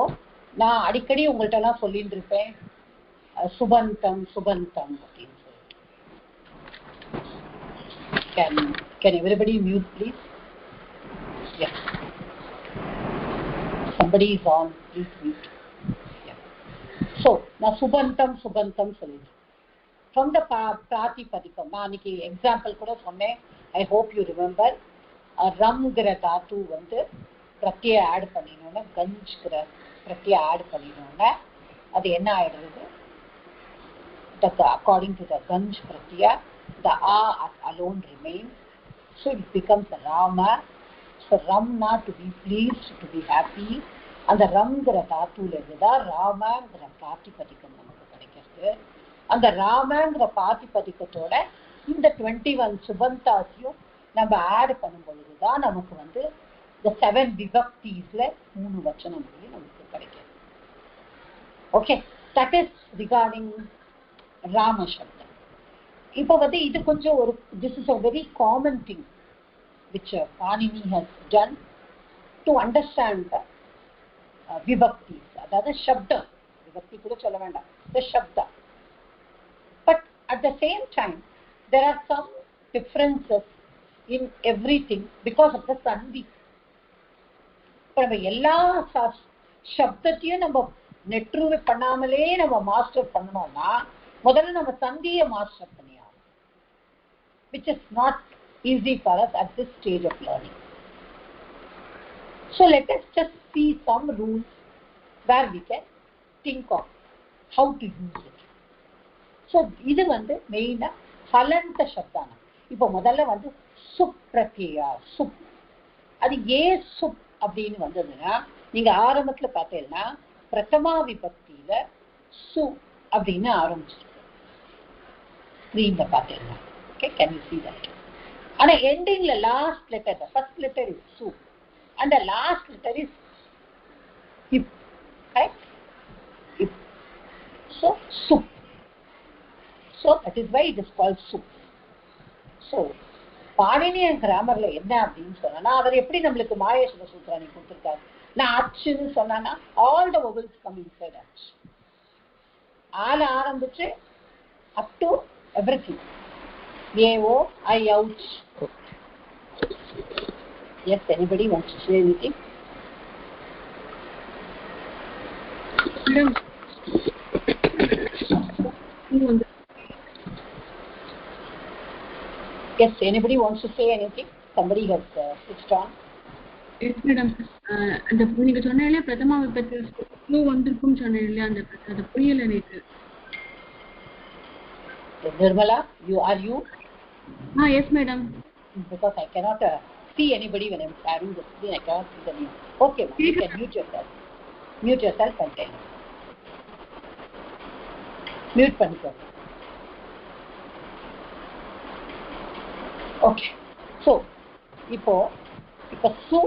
நான் அடிக்கடி உங்கள்கிட்டலாம் சொல்லிட்டு இருப்பேன் சுபந்தம் சுபந்தம் அப்படின்னு சொல்லிட்டு. Can everybody mute please? Yes. Somebody is on, please mute. Yeah. So நான் சுபந்தம் சுபந்தம் சொல்லிட்டு from the பிராதிபதிகம் நான் அன்னைக்கு எக்ஸாம்பிள் கூட சொன்னேன். I hope you remember. ரம்ங்கிற தாத்து வந்து பிரத்ய ஆட் பண்ணினோன்னா, கஞ்சுங்கிற பிரத்ய ஆட் பண்ணினோன்னா அது என்ன ஆயிடுறது? According to the ganj pratyaya, the a alone remains, so it becomes Rama. So Ramna, to be pleased, to be happy. அந்த ரம்ங்கிற தாத்துல இருந்துதான் ராமங்கிற பிராதிபதிக்கம் நமக்கு கிடைக்கிறது. அந்த ராமங்கிற பிராதிபதிக்கத்தோட இந்த 21 சுபந்தாசியும் நம்ம ஆட் பண்ணும் பொழுதுதான் நமக்கு வந்து இந்த 7 விபக்திஸ்ல 3 வச்சனங்களையும் நமக்கு கிடைக்கும். Okay, that is regarding Rama சப்தம். இப்போ வந்து இது கொஞ்சம் ஒரு this is a very common thing which Panini has done to understand the vibhaktis. அதாவது சப்தம், விபக்தி கூட சொல்ல வேண்டாம், the shabda. But at the same time there are some differences in everything because of the sandhi. இப்போ நம்ம எல்லா சப்தத்தையும் நம்ம நெட்ரூவ் பண்ணாமலே நம்ம மாஸ்டர் பண்ணணும்னா முதல்ல நம்ம சந்தியை master பண்ணியாகும், which is not easy for us at this stage of learning. So let us just see some rules where we can think of how to use it. So இது வந்து மெயினா ஹலந்த சப்தானம். இப்போ முதல்ல வந்து சுப் பிரத்யா, சுப். அது ஏன் சுப் அப்படின்னு வந்ததுன்னா, நீங்க ஆரம்பத்துல பார்த்தீங்கன்னா பிரதமா விபக்தியில சு அப்படின்னு ஆரம்பிச்சிருக்கு. ஸ்கிரீன்ல பார்த்தீங்கன்னா okay, can you see that? ஆனா எண்டிங்ல last letter, the first letter is su and the last letter is ip, right? Ip. So sup. So that is why it is called sup. So பாணினியன் கிராமர்ல என்ன அப்படின்னு சொன்னா, அவர் எப்படி நம்மளுக்கு மாயேஸ்வர சூத்திராணி கொடுத்திருக்காரு. நான் அச்சுன்னு சொன்னா all the vowels come inside அச்சு. ஆல ஆரம்பிச்சு up to everything. A-O, I-ouch. Yes, anybody wants to say anything? Yes, anybody wants to say anything? Somebody has switched on. Yes madam. அந்த நீங்க சொன்னீங்களே பிரதமா விபத்து ஸ்லோ வந்திருக்கும்னு சொன்னீங்களே அது புரியல எனக்கு. Nirmala, you? Yes madam. Because I cannot see anybody when I'm sharing the screen. I cannot see the name. Okay, you can mute yourself. Mute yourself and tell me. Mute பண்ணிக்கோ. Okay. So, இப்போ சு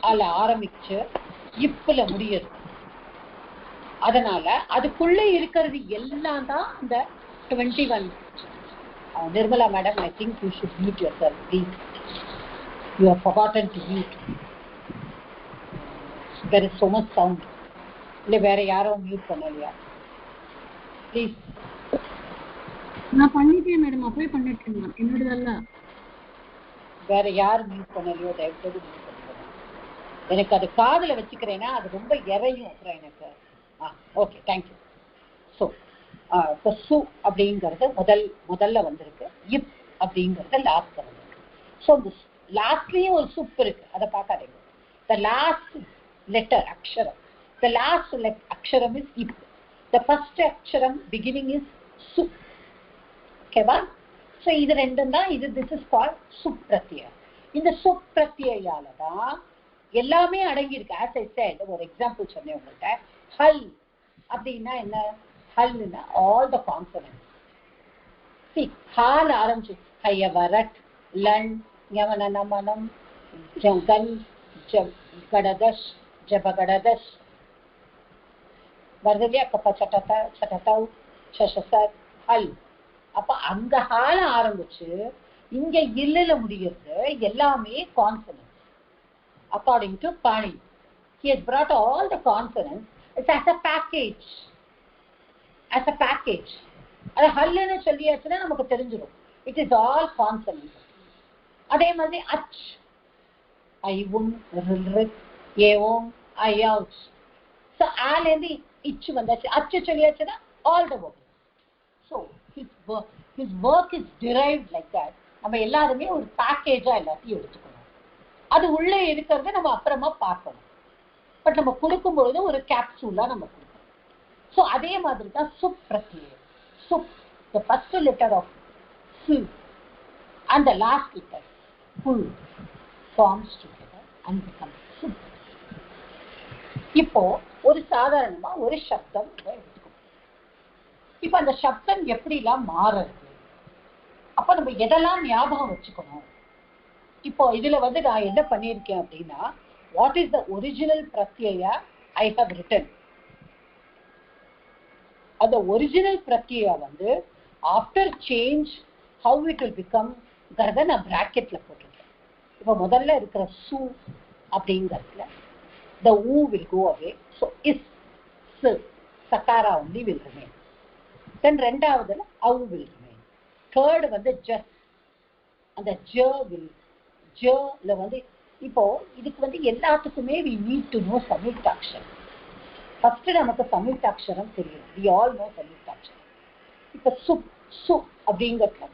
அல ஆரம்பிச்சு இப்பல முடியுது. அதனால அதுக்குள்ள இருக்கிறது எல்லாம் தான் இந்த 21. Nirmala madam, I think you should mute yourself, please. You have forgotten to mute. There is so much sound. இல்லை வேற யாரும் மியூட் பண்ணலையா? ப்ளீஸ். நான் பண்ணிட்டேன் மேடம், அப்படியே பண்ணிட்டேன். என்னோடதல்ல. வேற யார் மியூட் பண்ணலையோ தயவுசெய்து மியூட் பண்ணுங்க. எனக்கு அது காதுல வச்சுக்கிறேன்னா அது ரொம்ப இறையும் அப்புறம் எனக்கு. Okay, thank you. ஸோ இப்போ சு அப்படிங்கிறது முதல்ல வந்திருக்கு. இப் அப்படிங்கிறது லாஸ்ட்ல வந்திருக்கு. ஸோ இந்த லாஸ்ட்லேயும் ஒரு சுப் இருக்கு, அதை பார்க்காதீங்க. த லாஸ்ட் லெட்டர் அக்ஷரம், த லாஸ்ட் அக்ஷரம் இஸ் இப். த ஃபர்ஸ்ட் அக்ஷரம் பிகினிங் இஸ் சு. ஓகேவா? ஸோ இது ரெண்டும் தான் இது. திஸ் இஸ் கால்ட் சுப் பிரத்யயம். இந்த சுப் பிரத்யால தான் எல்லாமே அடங்கியிருக்கு. ஆஸ் ஐ செட், ஒரு எக்ஸாம்பிள் சொன்னேன் உங்கள்கிட்ட. ஹல் அப்படின்னா என்ன? ஹல்னா ஆல் த கான்சனன்ட்ஸ். சி ஹால் ஆரம்பிச்சு ஹயவரட், லன், யமன நமனம், ஜங்கன், கடதஷ், ஜபகடதஷ் வருது இல்லையா? கப்ப சட்டத சட்டதவ் சசசர் ஹல். அப்ப அங்க ஹால ஆரம்பிச்சு இங்க இல்லல முடிகிறது எல்லாமே consonants. According to Pani, he has brought all the consonants. It's as a package. As a package. அது ஹல்லுன்னு சொல்லியாச்சுன்னா நமக்கு தெரிஞ்சிடும். It is all consonants. அதே மாதிரி அச், ஐவும், ரில், ஏவும், ஐயாவுச். ஸோ ஆலேருந்து இச்சு வந்தாச்சு. அச்சு சொல்லியாச்சுன்னா all the words. So his work is derived like that. நம்ம எல்லாருமே ஒரு பேக்கேஜா எல்லாத்தையும் எடுத்துக்கணும். அது உள்ளே இருக்கிறத நம்ம அப்புறமா பார்க்கணும். பட் நம்ம கொடுக்கும் பொழுது ஒரு கேப்சூலா நம்ம கொடுக்கணும். ஸோ அதே மாதிரி தான் சுப் பிரத்யயம். சுப், the first letter of su and the last letter full forms together and becomes sup. இப்போ ஒரு சாதாரணமா ஒரு சப்தம் எடுத்துக்கணும். இப்போ அந்த சப்தம் எப்படிலாம் மாறுறது, அப்ப நம்ம எதெல்லாம் ஞாபகம் வச்சுக்கணும். இப்போ இதுல நான் என்ன பண்ணியிருக்கேன் அப்படின்னா, what is the original pratyaya I have written. அந்த original பிரத்யா after change how it will become நான் பிராக்கெட்ல போட்டிருக்கேன். இப்போ முதல்ல இருக்கிற சு அப்படிங்கிறதுல the u will go away, so is sakara only will remain. Then ரெண்டாவதுல au will remain. third just அந்த ஜல இப்போ இதுக்கு எல்லாத்துக்குமே we need to know சம்யுக்தாட்சரம். ஃபர்ஸ்ட் நமக்கு சம்யுக்தாட்சரம் தெரியும். we all know சம்யுக்தாட்சரம். இப்போ சு அப்படிங்கிறதுல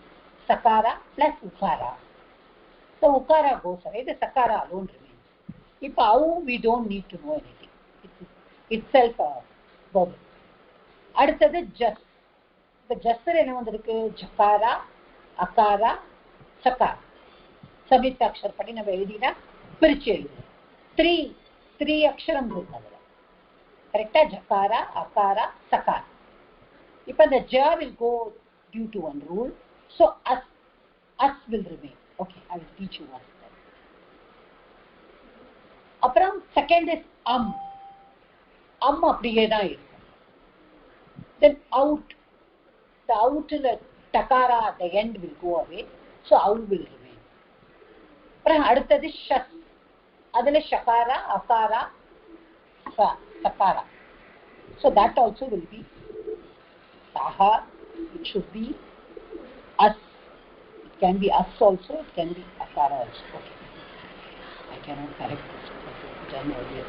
சகாரா பிளஸ் உகாரா. so ukara goes away, the sakara alone remains. இப்போ au we don't need to know anything, itself verbal. அடுத்தது ஜஸ். இப்போ ஜஸ்ல என்ன வந்திருக்கு? ஜகாரா, அகாரா, சகாரா. சம்யுக்தாட்சரம் படி நம்ம எழுதினா பிரிச்சு எழுதுறோம். த்ரீ அக்ஷரம் இருக்கு அதுல. கரெக்டா? ஜகாரா, அகாரா, சகாரா. இப்ப இந்த ஜ will go due to one rule, so us will remain. Okay, I will teach you one. அப்புறம் செகண்ட் இஸ் அம் அப்படியே தான் இருக்கும். then out, the outல டகாரா at the end will go away, so out will remain. அப்புறம் அடுத்தது ஷஸ், அதுல ஷகாரா, Akara, Sahara. so that also will be saha. It should be us. It can be us also, it can be akara also. Okay, I cannot correct this because it's done earlier.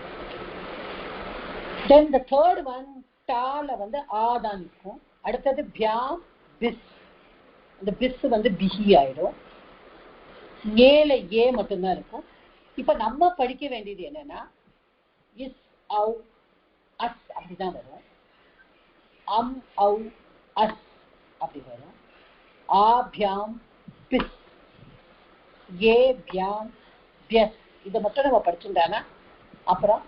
Then the third one taala a தான் இருக்கும். அடுத்தது பியாம், பிஸ். அந்த பிஸ் பிஹி ஆயிடும். ஏல ஏ மட்டும்தான் இருக்கும். இப்ப நம்ம படிக்க வேண்டியது என்னன்னா இஸ் ஔ அஸ் அப்படிதான் வரும். அம் ஔ அஸ் அப்படி வரும். ஆபியாம் பிஸ் ஏபியாம் பியஸ் இதை மட்டும் நம்ம படிச்சுட்டானா அப்புறம்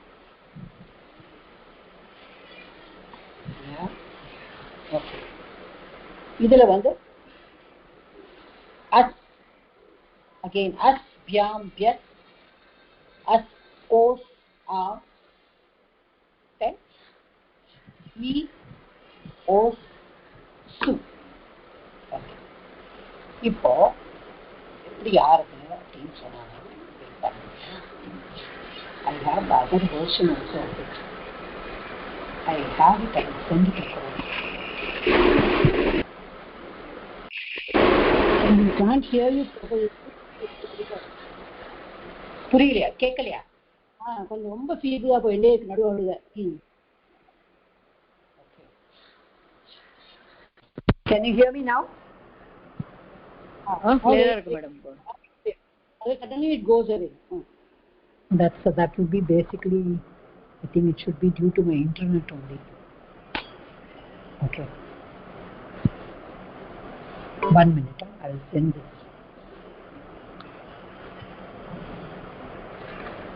இதுல வந்து as again as byam byas as os a then e os su இப்போ எப்படி யாருக்கு அப்படின்னு சொன்னாங்க. I have the other version also of it. I have it, I will send it across. I can't hear you properly. புரியலையா கேட்கலையா? கொஞ்சம் ரொம்ப ஃபீல்டா போயிட்டே இருக்கு நடுவுல. Can you hear me now? clear இருக்கு madam. Suddenly it goes away. That will be basically, I think it should be due to my internet only. Okay. 1 minute, I will send this.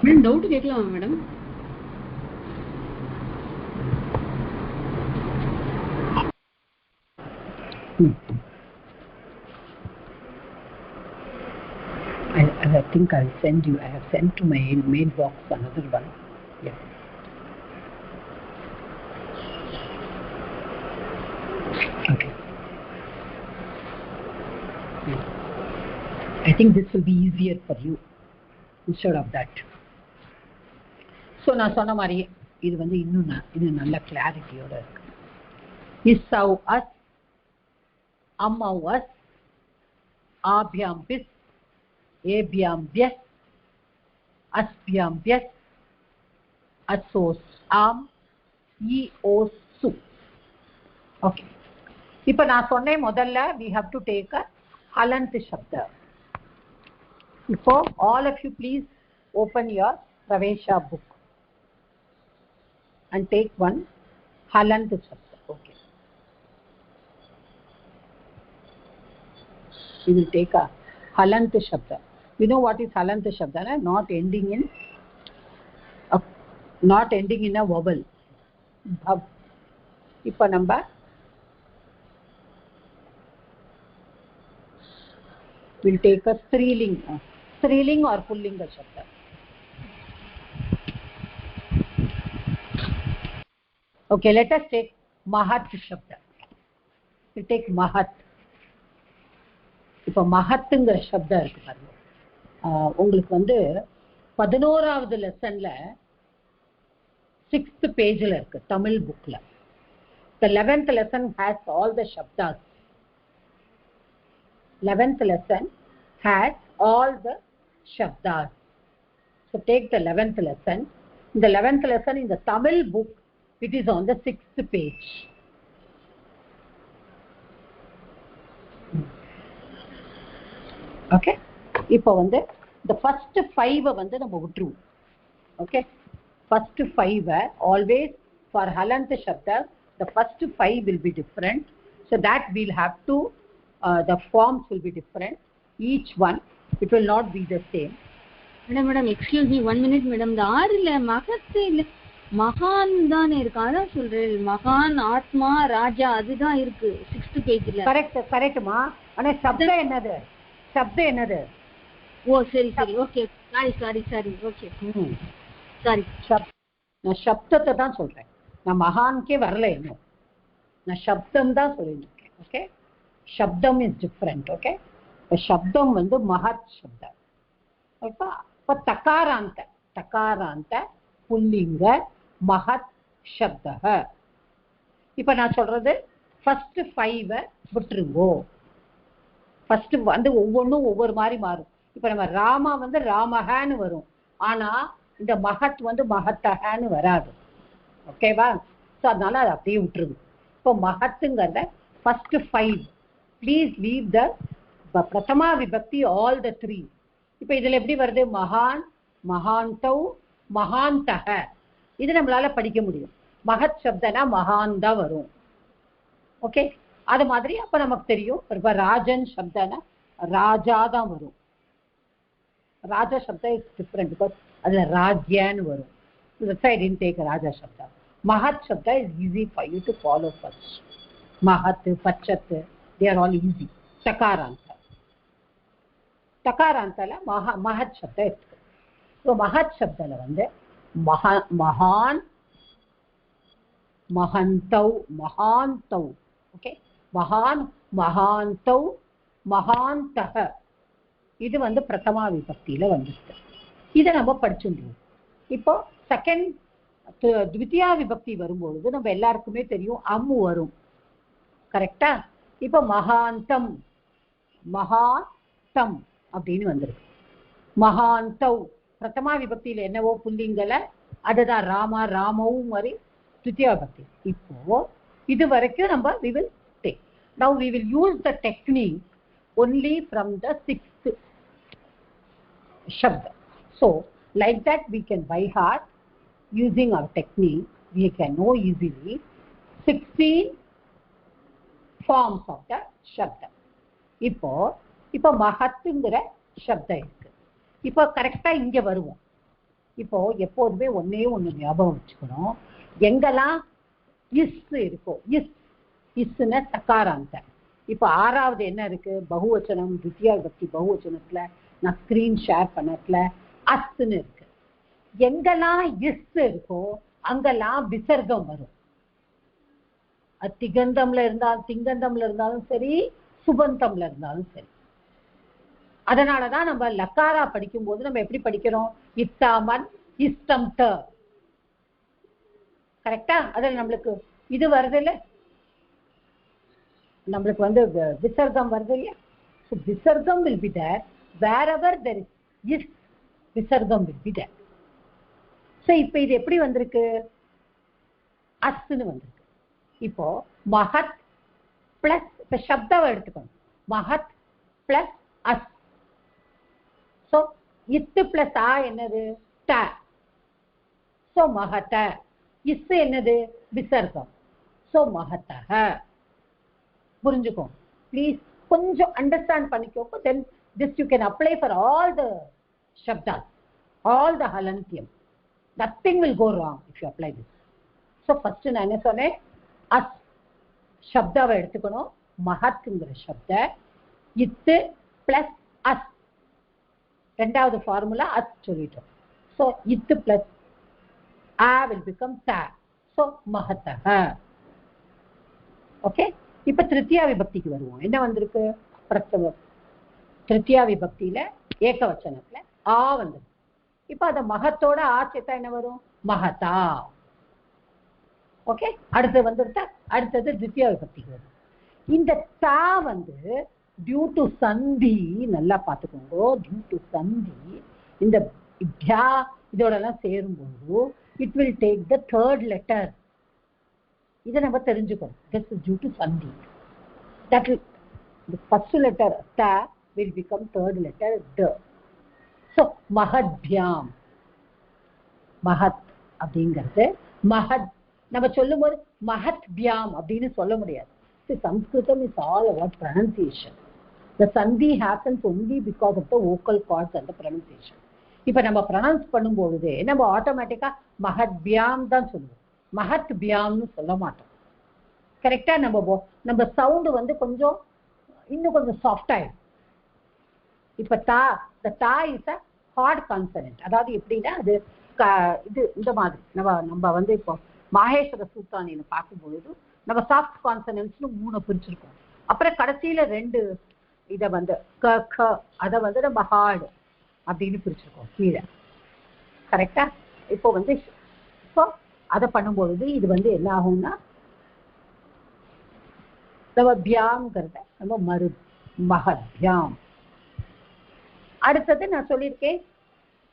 Madam doubt கேட்கலாமா madam? I think I'll send you. I have sent to my mailbox another one. Yeah. Okay. Yeah. I think this will be easier for you instead of that. So நான் சொன்ன மாதிரி இது வந்து இன்னும் நல்ல கிளாரிட்டியோட இருக்கு. Is ஔ அஸ் அம் ஔ அஸ் ஆபியாம் பிஸ் ஏபியாம் பியஸ் அஸ்பியாம் பியஸ் அசோஸ் ஆம் இ ஓஸ் சு. ஓகே, இப்போ நான் சொன்னேன் முதல்ல we have to take a halant shabda. இப்போ all of you please open your Pravesha book and take one halant shabda. Okay, we will take a halant shabda. You know what is halant shabda? Not ending in a vowel. இப்போ நம்ம will take a striling or pullinga shabda. Okay, let us take mahat shabda. We take mahat. இப்போ மஹத்துங்கிற சப்தா இருக்கு பாருங்க. உங்களுக்கு வந்து 11வது லெசன்ல 6th பேஜ்ல இருக்கு தமிழ் புக்ல. The 11th lesson has all the shabdas. 11th lesson has all the shabdas. So take the 11th lesson. In the 11th lesson in the Tamil book, it is on the 6th page. Okay, இப்போ வந்து the first 5 வந்து நம்ம விட்டுருவோம். Okay, first 5 always for halant shabda the first 5 will be different, so that we'll have to the forms will be different, each one it will not be the same. Madam excuse me 1 minute madam. இந்த ஆறுல மகத்து இல்ல மகான் தான் இருக்கு, அதான் சொல்றேன். மகான் ஆத்மா ராஜா அதுதான் இருக்கு 6th பேஜ்ல. கரெக்ட்மா. ஆனா சப்தம் என்னது? ஓ சரி ஓகே, சாரி ஓகே சாரி. நான் சப்தத்தை தான் சொல்றேன், நான் மகான்கே வரல இன்னும், நான் சப்தம் தான் சொல்லியிருக்கேன். ஓகே, சப்தம் இஸ் டிஃப்ரெண்ட். ஓகே, இப்போ சப்தம் வந்து மகத் சப்தம். இப்போ தகாராந்த புல்லிங்க மகத் சப்த. இப்போ நான் சொல்றது ஃபர்ஸ்ட் 5 விட்டுருங்கோ. ஃபர்ஸ்ட் வந்து ஒவ்வொன்றும் ஒவ்வொரு மாதிரி மாறும். இப்போ நம்ம ராமா வந்து ராமஹன்னு வரும், ஆனா இந்த மகத் வந்து மகத்தஹன்னு வராது. ஓகேவா? ஸோ அதனால அதை அப்படியே விட்டுருது. இப்போ மகத்துங்கிறத ஃபர்ஸ்ட் 5 ப்ளீஸ் லீவ் த பிரதமா விபக்தி ஆல் த 3. இப்போ இதில் எப்படி வருது? மகான் மகாந்தௌ மகாந்தக இது நம்மளால படிக்க முடியும். மகத் சப்தனா மகான் தான் வரும். ஓகே, அது மாதிரி அப்ப நமக்கு தெரியும். இப்ப ராஜன் சப்தனா ராஜா தான் வரும். ராஜா சப்தா இஸ் டிஃபரெண்ட் பிகாஸ் அதுல ராஜ்யான்னு வரும். That's why I didn't take Raja Shabda. Mahat Shabda is easy for you to follow first. Mahat, Pachat, they are all easy. Takaranta. Takaranta la Mahat Shabda is. So Mahat Shabda la vande Mahan, Mahantau, Mahantau. Okay? Mahan, Mahantau, Mahantah. இது வந்து பிரதமா விபக்தியில வந்துருக்கு. இதை நம்ம படிச்சுருவோம். இப்போ second த்விதியா விபக்தி வரும்பொழுது நம்ம எல்லாருக்குமே தெரியும் அம்மு வரும். கரெக்டா? இப்போ மகாந்தம் மகாந்தம் அப்படின்னு வந்திருக்கு. மகாந்தௌ பிரதமா விபக்தியில என்னவோ புல்லிங்கல அதுதான் ராமா ராமவும் மாதிரி த்விதியா விபக்தி. இப்போ இது வரைக்கும் நம்ம we will take. Now we will use the technique only from the sixth shabda. So like that we can by heart using our technique. We can know easily 16 forms of the shabda. இப்போ மகத்துங்கிற சப்தம் இருக்கு. இப்போ கரெக்டா இங்க வருவோம். இப்போ எப்போதுமே ஒன்னே ஒண்ணு ஞாபகம் வச்சுக்கணும். எங்கெல்லாம் இஸ் இருக்கோ இஸ்ன சகாராந்த. இப்போ ஆறாவது என்ன இருக்கு? பகுவச்சனம். த்விதியா விபக்தி பகுவச்சனத்துல நான் ஸ்கிரீன் ஷேர் பண்ணத்துல அஸ்ன்னு இருக்கு. எங்கெல்லாம் இஸ் இருக்கோ அங்கெல்லாம் விசர்க்கம் வரும். திகந்தம்ல இருந்தாலும் சரி, சுபந்தம்ல இருந்தாலும் சரி. அதனாலதான் நம்ம லக்காரா படிக்கும் போது நம்ம எப்படி படிக்கிறோம்? இத்தாமன் இஸ்டம் த. கரெக்டா? அதுல நம்மளுக்கு இது வருது இல்ல, நம்மளுக்கு வந்து விசர்க்கம் வருது இல்லையா? விசர்க்கம் will be there wherever there is விசர்க்கம் will be there. So இப்ப இது எப்படி வந்திருக்கு? அஸ்ன்னு வந்திருக்கு. இப்போ மகத் பிளஸ் இப்ப சப்தாவை எடுத்துக்கணும். மகத் பிளஸ் அஸ். சோ இத்து பிளஸ் ஆ என்னது? ட. சோ மகத. இஸ் என்னது? விசர்க்கம். சோ மகதஹ. புரிஞ்சுக்கோ ப்ளீஸ், கொஞ்சம் அண்டர்ஸ்டாண்ட் பண்ணிக்கோங்க. then this you can apply for all the shabdas, all the halantyam. Nothing will go wrong if you apply this. So first நான் என்ன சொன்னேன்? அஸ் சப்தாவை எடுத்துக்கணும். மகத்ங்கிற சப்த இத்து பிளஸ் அஸ். ரெண்டாவது ஃபார்முலா அஸ் சொல்லிட்டோம். ஸோ இத்து பிளஸ் ஆ will become ta. So மகதஹ. ஓகே, இப்ப திருத்தியா விபக்திக்கு வருவோம். என்ன வந்திருக்கு? பிரதம திருத்தியா விபக்தியில ஏகவச்சனத்துல ஆ வந்திருக்கு. இப்ப அத மகத்தோட ஆ சேர்த்தா என்ன வரும்? மகதா. ஓகே, அடுத்து வந்துருத்தா? அடுத்தது தித்தியா விபக்திக்கு வரும். இந்த தா வந்து டியூ டு சந்தி, நல்லா பார்த்துக்கோங்க, டியூ டு சந்தி இந்த இதோட எல்லாம் சேரும்போது it will take the third letter. இதை நம்ம தெரிஞ்சுக்கணும். This is due to sandhi. That will, the first letter ta will become third letter d. So mahadbhyam. மகத் அப்படிங்கிறது மகத் நம்ம சொல்லும் போது மகத்பியாம் அப்படின்னு சொல்ல முடியாது. சம்ஸ்கிருதம் is all about pronunciation. The sandhi happens only because of the vocal cords and the pronunciation. இப்ப நம்ம ப்ரொனவுன்ஸ் பண்ணும்பொழுது நம்ம ஆட்டோமேட்டிக்கா மகத்பியாம் தான் சொல்லுவோம், மகத்பியாம்னு சொல்ல மாட்டோம். கரெக்டா? நம்ம சவுண்டு வந்து கொஞ்சம் இன்னும் கொஞ்சம் சாஃப்ட் ஆயிடும். இப்ப தா இஸ் அ ஹார்ட் கான்சனன்ட். அதாவது எப்படின்னா அது இது இந்த மாதிரி நம்ம வந்து இப்போ மாஹேஸ்வர சூத்தானின்னு பார்க்கும்பொழுது நம்ம சாஃப்ட் கான்சனன்ட்ஸ்னு 3 பிரிச்சிருக்கோம். அப்புறம் கடைசியில 2 இதை வந்து க அதை வந்து நம்ம ஹார்டு அப்படின்னு பிரிச்சிருக்கோம் கீழே. கரெக்டா? இப்போ வந்து இப்போ அதை பண்ணும்பொழுது இது வந்து என்ன ஆகும்னா நம்ம பியாம்ங்கிறத நம்ம மகத்பியாம். அடுத்தது நான் சொல்லியிருக்கேன்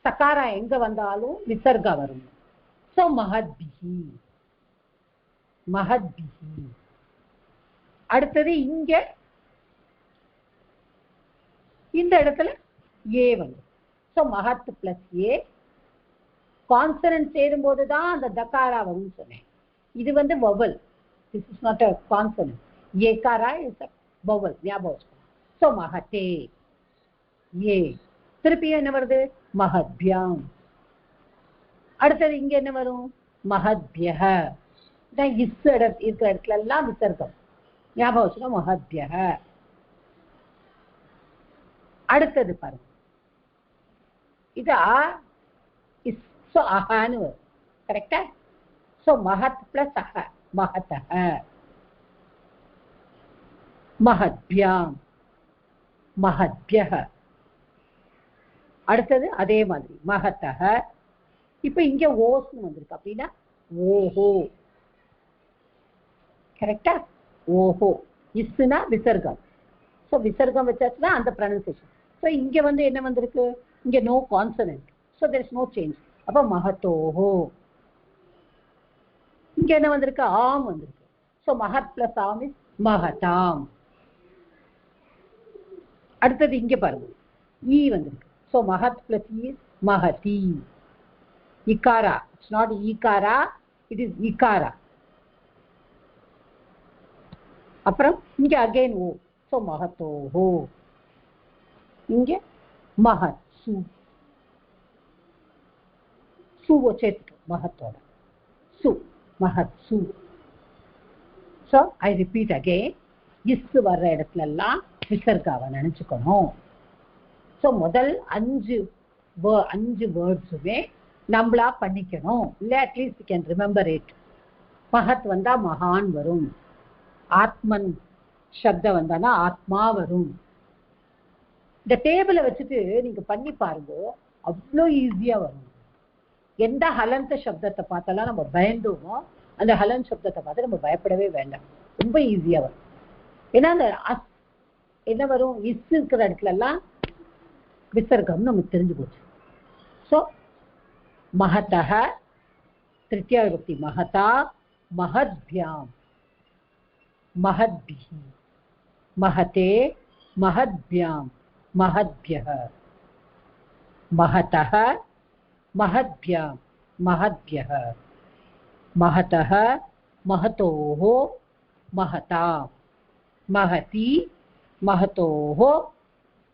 சகாரா எங்க வந்தாலும் விசர்கா வரும். சோ மகத்பிஹி. அடுத்தது இங்க இந்த இடத்துல ஏ வந்து. So Mahat plus A consonant சேரும் போதுதான் அந்த தகாரா வரும்னு சொன்னேன். இது வந்து vowel. This is not a consonant. ஏகாரா is a vowel. ஞாபகம். So மகதே ஏ. திருப்பியும் என்ன வருது? மஹத்பியாம். அடுத்தது இங்க என்ன வரும்? மஹத்பியஹ. இதான் இஸ் இருக்கிற இடத்துல எல்லாம் விசர்க்கம். ஞாபகம் வச்சுக்கோ. மஹத்பியஹ. அடுத்தது பாருங்க. இது இஸ் சோ அஹான்னு வரும். கரெக்டா? சோ மஹத் பிளஸ் அஹ. மஹதஹ. மஹத்பியாம். மஹத்பியஹ. அடுத்தது அதே மாதிரி மஹதஹ. இப்ப இங்க ஓஸ்னு வந்திருக்கு. அப்படின்னா ஓஹோ. கரெக்டா? ஓஹோ. இஸ்னா விசர்க்கம். சோ விசர்க்கம் வச்சாச்சுன்னா அந்த ப்ரொனன்சியேஷன். சோ இங்க வந்து என்ன வந்திருக்கு? இங்க no consonant. So there is no change. அப்ப மஹதோஹோ. இங்க என்ன வந்திருக்கு? ஆம் வந்திருக்கு. சோ மஹத் பிளஸ் ஆம் இஸ் மஹதாம். அடுத்தது இங்க பாருங்க, ஈ வந்திருக்கு. சோ மஹத் பிளஸ் ஈ இஸ் மஹதி. இகாரா. இட்ஸ் நாட் ஈகாரா, இட் இஸ் இகாரா. அப்புறம் இங்க அகைன் ஓ. சோ மஹதோஹோ. இங்க மஹத்சு. சுவோ சேர்த்துட்டு மஹத்தோட சு. மஹத்சு. So I repeat again, is வர்ற இடத்துல எல்லாம் விசர்காவை நினைச்சுக்கணும். ஸோ முதல் அஞ்சு வேர்ட்ஸுமே நம்மளா பண்ணிக்கணும். இல்லை at least can remember it. Mahat வந்தா மகான் வரும். ஆத்மன் சப்தம் வந்தானா ஆத்மா வரும். இந்த டேபிளை வச்சுட்டு நீங்க பண்ணி பாருங்க, அவ்வளோ ஈஸியா வரும். எந்த ஹலந்த சப்தத்தை பார்த்தாலும் நம்ம பயந்துவோமோ, அந்த ஹலன் சப்தத்தை பார்த்து நம்ம பயப்படவே வேண்டாம். ரொம்ப ஈஸியா வரும். ஏன்னா அந்த அஸ் என்ன வரும்? இஸ் இருக்கிற இடத்துல எல்லாம் விசர்க்கம் நமக்கு தெரிஞ்சு போச்சு. ஸோ மஹதஹ திருத்தியா விபக்தி மஹதா மஹத்பியாம் மஹத்பிஹி மஹதே மஹத்பியாம் மஹத்பியஹ மஹதஹ மஹத்பியாம் மஹத்பியஹ மஹதஹ மஹதோஹோ மஹதாம் மஹதி மஹதோஹோ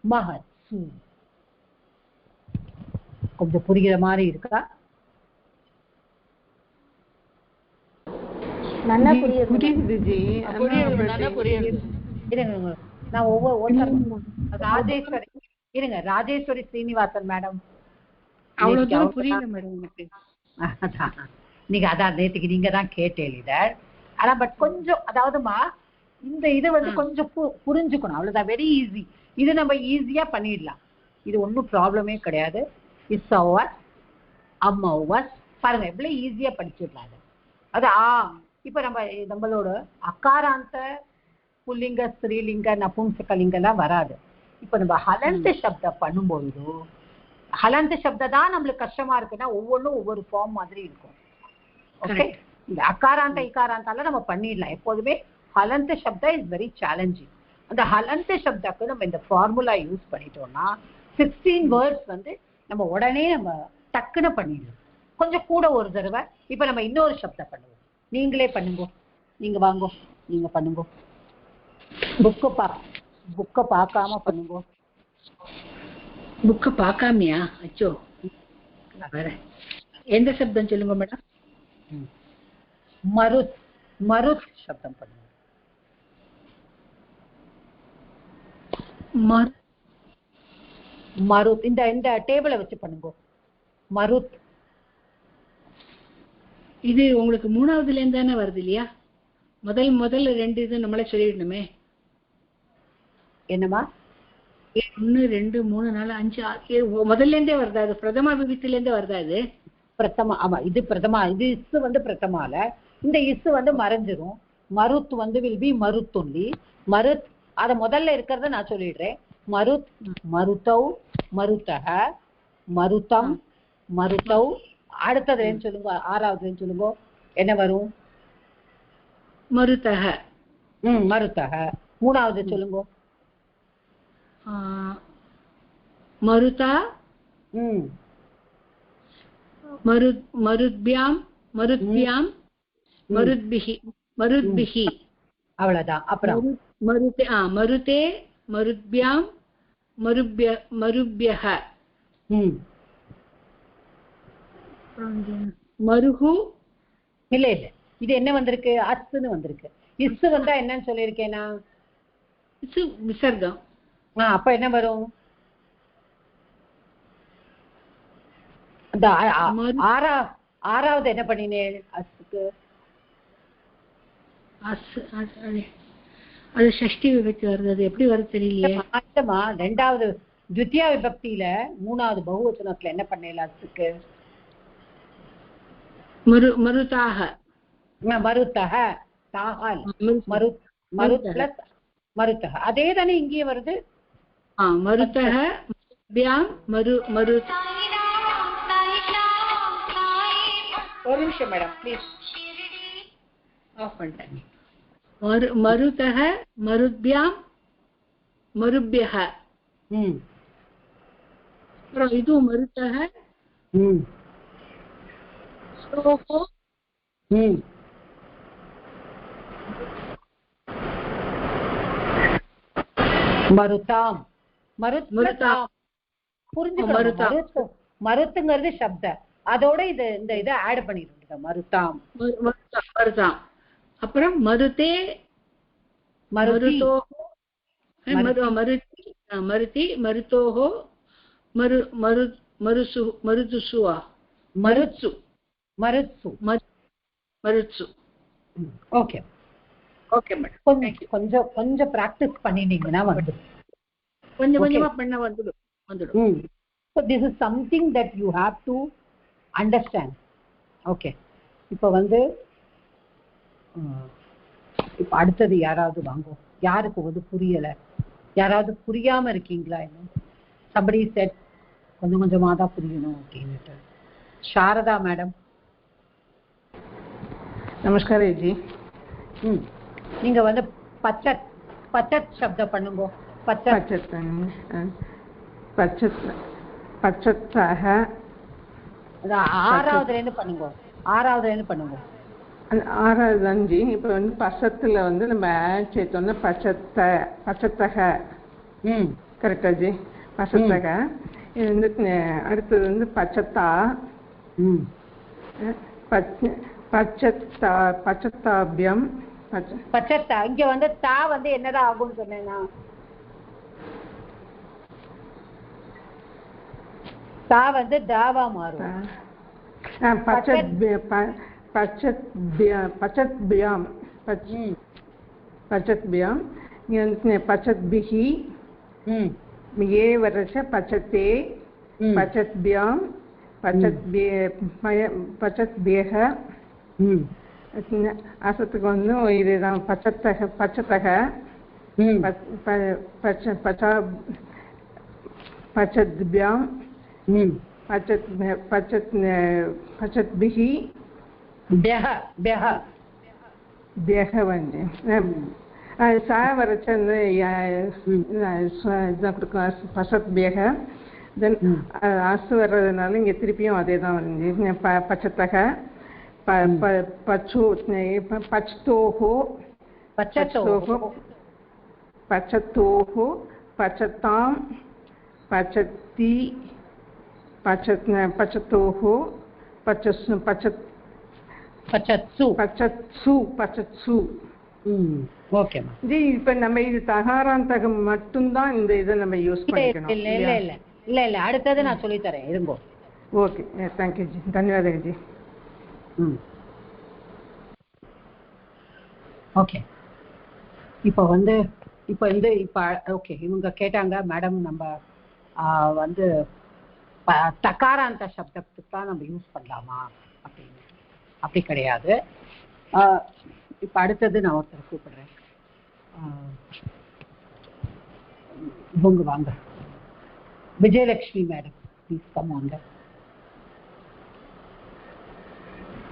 மஹத்சு. கொஞ்சம் புரிகிற மாதிரி இருக்கா? நல்லா புரியுது. நான் ஒவ்வொரு ராஜேஸ்வரி இருங்க, ராஜேஸ்வரி ஸ்ரீனிவாசன் மேடம். புரியல மேடம் எனக்கு. நீங்க அதான் நேற்றுக்கு நீங்க தான் கேட்டேன் இத. ஆனா பட் கொஞ்சம் அதாவதுமா இந்த இது வந்து கொஞ்சம் புரிஞ்சுக்கணும், அவ்வளவுதான். Very easy. இது நம்ம ஈஸியா பண்ணிடலாம். இது ஒன்றும் ப்ராப்ளமே கிடையாது. இஸ் ஓவர் அம்மா ஓவர் பாருங்க, எவ்வளவு ஈஸியா படிச்சிடலாம். அது இப்ப நம்மளோட அகாராந்த புல்லிங்க ஸ்ரீலிங்க நபும்சகலிங்கெல்லாம் வராது. இப்ப நம்ம ஹலந்த சப்தம் பண்ணும்பொழுது ஹலந்த சப்தம் தான் நம்மளுக்கு கஷ்டமா இருக்குன்னா ஒவ்வொன்றும் ஒவ்வொரு ஃபார்ம் மாதிரி இருக்கும். ஓகே, இந்த அகாராந்த இகாராந்தால நம்ம பண்ணிடலாம். எப்போதுமே ஹலந்த சப்தா இஸ் வெரி சேலஞ்சிங். அந்த ஹலந்த சப்தாக்கு நம்ம இந்த ஃபார்முலா யூஸ் பண்ணிட்டோம்னா 16 வேர்ட்ஸ் வந்து நம்ம உடனே நம்ம டக்குன்னு பண்ணிடலாம். கொஞ்சம் கூட ஒரு தடவை. இப்ப நம்ம இன்னொரு சப்தம் பண்ணுவோம். நீங்களே பண்ணுங்க, நீங்க வாங்கோ, நீங்க பண்ணுங்க. புக்கை பார்க்காம பண்ணுங்க. புக்க பார்க்காமையா? அச்சோ, எந்த சப்தம் சொல்லுங்க மேடம்? மருத். மருத் சப்தம் பண்ணுங்க. மருத் இந்த டேபிளை வச்சு பண்ணுங்க. மருத். இது உங்களுக்கு மூணாவதுல இருந்து தானே வருது இல்லையா? முதல்ல 2 இது நம்மளே சொல்லிடணுமே. என்னமா? 1 2 3 4 5 6 முதல்ல இருந்தே வருதா? அது பிரதமா விபத்தில இருந்தே வருதா? இது பிரதமா. ஆமா, இது பிரதமா. இது இஸ் வந்து பிரதமால. இந்த இஸ் வந்து மறைஞ்சிரும். மருத் வந்து வில் பி மருத் ஒன்லி. மருத் அத முதல்ல இருக்கிறத நான் சொல்லிடுறேன். மருத், மருத்தௌ, மருத்தஹ, மருத்தம், மருத்தௌ. அடுத்ததுன்னு சொல்லுங்க, ஆறாவதுன்னு சொல்லுங்க. என்ன வரும்? மருத்தஹ. மருத்தஹ. மூணாவது சொல்லுங்க. மருதா. मरुद्भ्यां मरुद्भिः அவ்வளவுதான். அப்புறம் मरुते मरुद्भ्यां मरुभ्यः மருகு இல்ல இல்ல இது என்ன வந்திருக்கு அஸ்ன்னு வந்திருக்கு. இஸ் வந்தா என்னன்னு சொல்லியிருக்கேனா இஸ் விசர்க்கம். அப்ப என்ன வரும்? அந்த ஆறாவது என்ன பண்ணினேன் அஸ்க்கு? அது ஷஷ்டி விபக்தி வருது. அது எப்படி வருது தெரியலையே. ரெண்டாவது த்விதியா விபக்தியில மூணாவது பகுவச்சனத்துல என்ன பண்ணல அஸ்க்கு? மருதாக மருத்தக தாகால் மருத் பிளஸ் மருத்தக. அதே தானே இங்கேயே வருது. மருத்தக மரு. ஒரு நிமிஷம் மேடம் ப்ளீஸ் ஆஃப் பண்ணிட்டேன். மருதக மருத்பியாம் மருபியக. அப்புறம் இதுவும் மருத்தக ஸ்லோகோ மருதாம் மருத்தாம். புரிஞ்சுக்கணும். மருத்துங்கிறது சப்த, அதோட இந்த இதை ஆட் பண்ணிட்டு மருதாம் மருதாம். அப்புறம் மருதே மருதோஹோ மருதி மருதோஹோ மருதுசுவா மருத்சு மருத்சு மருத்சு. Okay okay madam. கொஞ்சம் பிராக்டிஸ் பண்ணினீங்கன்னா வந்துடும். கொஞ்சமா பண்ண வந்துடும். So this is something that you have to understand. Okay. இப்போ அடுத்தது யாராவது வாங்கோ. யாருக்கு புரியல, யாராவது புரியாம இருக்கீங்களா? என்ன somebody said கொஞ்சமா தான் புரியணும் அப்படின்னுட்டு. சாரதா மேடம். நமஸ்காரம் ஜி. நீங்க பச்சத் பச்சத் சப்த பண்ணுங்க. பச்சத் பச்சத் பச்சத்தாக. ஆறாவதுல இருந்து பண்ணுங்க. ஆறாவது அஞ்சு. இப்போ பசத்துல நம்ம ஆட் சேர்த்தோம்னா பச்சத்தக. கரெக்டா ஜி? பச்சத்தக. இது அடுத்தது பச்சத்தா. பச்சத்தாபியம். பச்சத்தா. இங்க தா என்னதான் ஆகும்னு சொன்னேன்னா தா தாவா மாறும். பச்சத்பியாம் பச்சத்பியாம். இங்க பச்சத்பிஹி ஏ வர்றச்ச பச்சத்தே பச்சத்பியாம் பச்சத்பியக. அசத்துக்கு இதுதான் பச்சத்தக பச்சத்பியாம் பச்சத்பிஹி சா வரைச்ச பசத்பியக. தென் அசு வர்றதுனால இங்க திருப்பியும் அதே தான் வந்து பச்சத்தக பச்சத்தோஹோ பச்சத்தாம் பச்சத்தி பச்சத்தோஹோ பச்சத்சு. Okay G. இப்ப நம்ம இது தகாராந்தகம் மட்டும்தான் இந்த இதை நம்ம யூஸ் பண்ணிக்கணும். இல்ல அடுத்தது நான் சொல்லி தரேன் இருங்கோ. ஓகே தேங்க்யூ ஜி. தன்யவாதம் ஜி. ஓகே. இப்போ ஓகே இவங்க கேட்டாங்க மேடம் நம்ம தகாராந்த சப்தத்துக்கு தான் நம்ம யூஸ் பண்ணலாமா அப்படின்னு. அப்படி கிடையாது. இப்போ அடுத்தது நான் ஒருத்தர் கூப்பிடுறேன். இவங்க வாங்க. விஜயலட்சுமி மேடம் ப்ளீஸ் கம் வாங்க.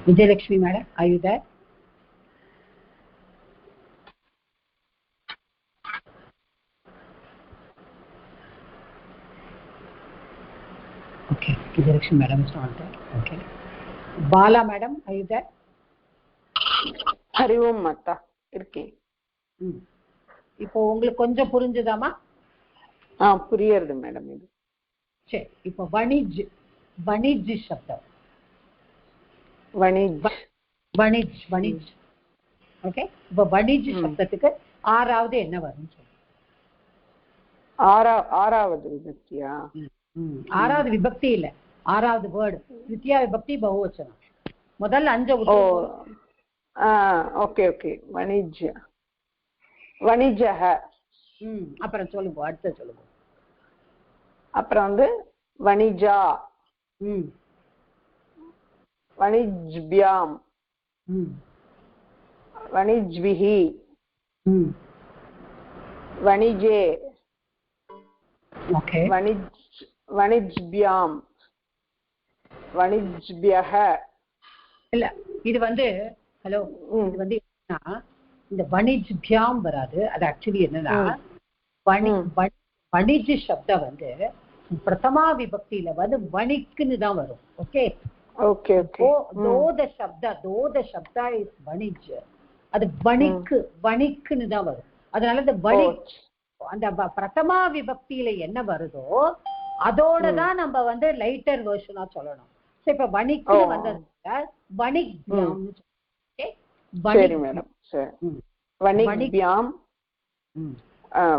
Vijayalakshmi madam are you there? Okay, Direction madam is not there. Okay. Bala madam, are you there? Hari Om மாதா இருக்கேன். இப்போ உங்களுக்கு கொஞ்சம் புரிஞ்சுதாமா? புரியுது மேடம். இது சரி, இப்போ வணிஜ் வணிஜ் சப்தம். வணிஜ். ஓகே, இப்போ வணிஜ் சப்தத்துக்கு ஆறாவது என்ன வரும்? ஆறாவது விபக்தியா? ஆறாவது விபக்தி இல்ல, ஆறாவது வேர்டு தித்தியா விபக்தி பகுவச்சனம். முதல்ல 5 ஓகே ஓகே. வணிஜஹ. அப்புறம் சொல்லுங்க, அடுத்து சொல்லுங்க. அப்புறம் வந்து வணிஜா, வணிஜ்பியாம், வணிஜ்பிஹி, வணிஜே, ஓகே, வணிஜ்பியாம், வணிஜ்பியஹ. இல்ல இது வந்து ஹலோ, இது வந்து இந்த வணிஜ்பியாம் வராது. அது ஆக்சுவலி என்னன்னா வணிஜ் சப்தம் வந்து பிரதமா விபக்தியில வந்து வணிக்குன்னு தான் வரும். Okay okay okay. தோத சப்தா இஸ் வணிஜ். அது வணிக்குன்னு தான் வரும். அதனால இந்த வணிஜ் அந்த பிரதமா விபக்தியில என்ன வருதோ அதோட தான் நம்ம வந்து லைட்டர் வெர்ஷனா சொல்லணும். இப்ப வணிக்கு வந்ததுல வணிக்பியாம். சரி மேடம். வணிக்பியாம்,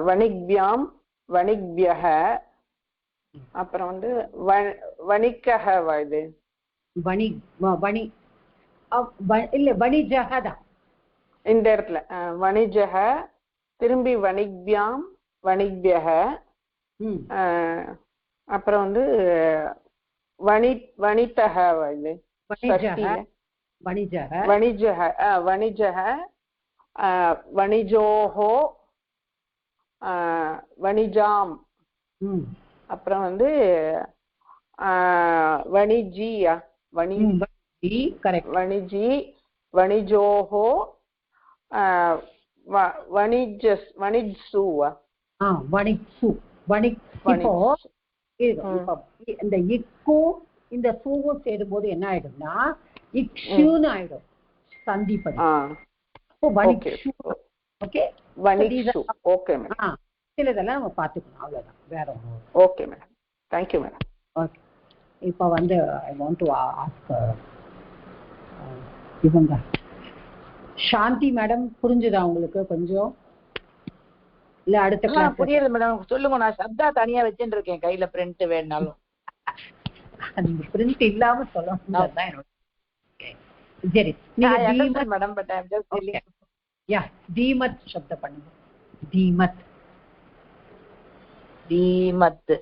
வணிக்பியாம், வணிக்பியஹ. அப்புறம் வந்து வணிக்கஹ. இது இல்ல வணிஜஹ தான் இந்த இடத்துல. வணிஜஹ, திரும்பி வணிக்பியாம், வணிக்பியஹ. அப்புறம் வந்து வணிதஹ. இது வணிஜஹ, வணிஜோஹோ, வணிஜாம். அப்புறம் வந்து வணிஜியா, வணிஜி, வணிஜோஹோ, வணிஜ்சுவா, இந்த இக்கும் இந்த சூவும் சேரும்போது என்ன ஆயிடும்னா இக்ஷுன்னு ஆயிடும் சந்திப்படி. சிலதெல்லாம் நம்ம பார்த்துக்கணும், அவ்வளவுதான், வேற ஒன்றும். Okay madam, thank you madam. Okay, இப்போ வந்து ஐ வாண்ட் டு ஆஸ்க் இவங்க சாந்தி மேடம், புரிஞ்சுதா உங்களுக்கு கொஞ்சம்? இல்ல அடுத்த கிளாஸ் புரியுது மேடம், சொல்லுங்க. நான் சப்தா தனியா வச்சுட்டு இருக்கேன் கையில, பிரிண்ட் வேணாலும். நீங்க பிரிண்ட் இல்லாம சொல்லணும். சரி, madam but I am just telling. Yeah, தீமத் சப்த பண்ணுங்க. தீமத்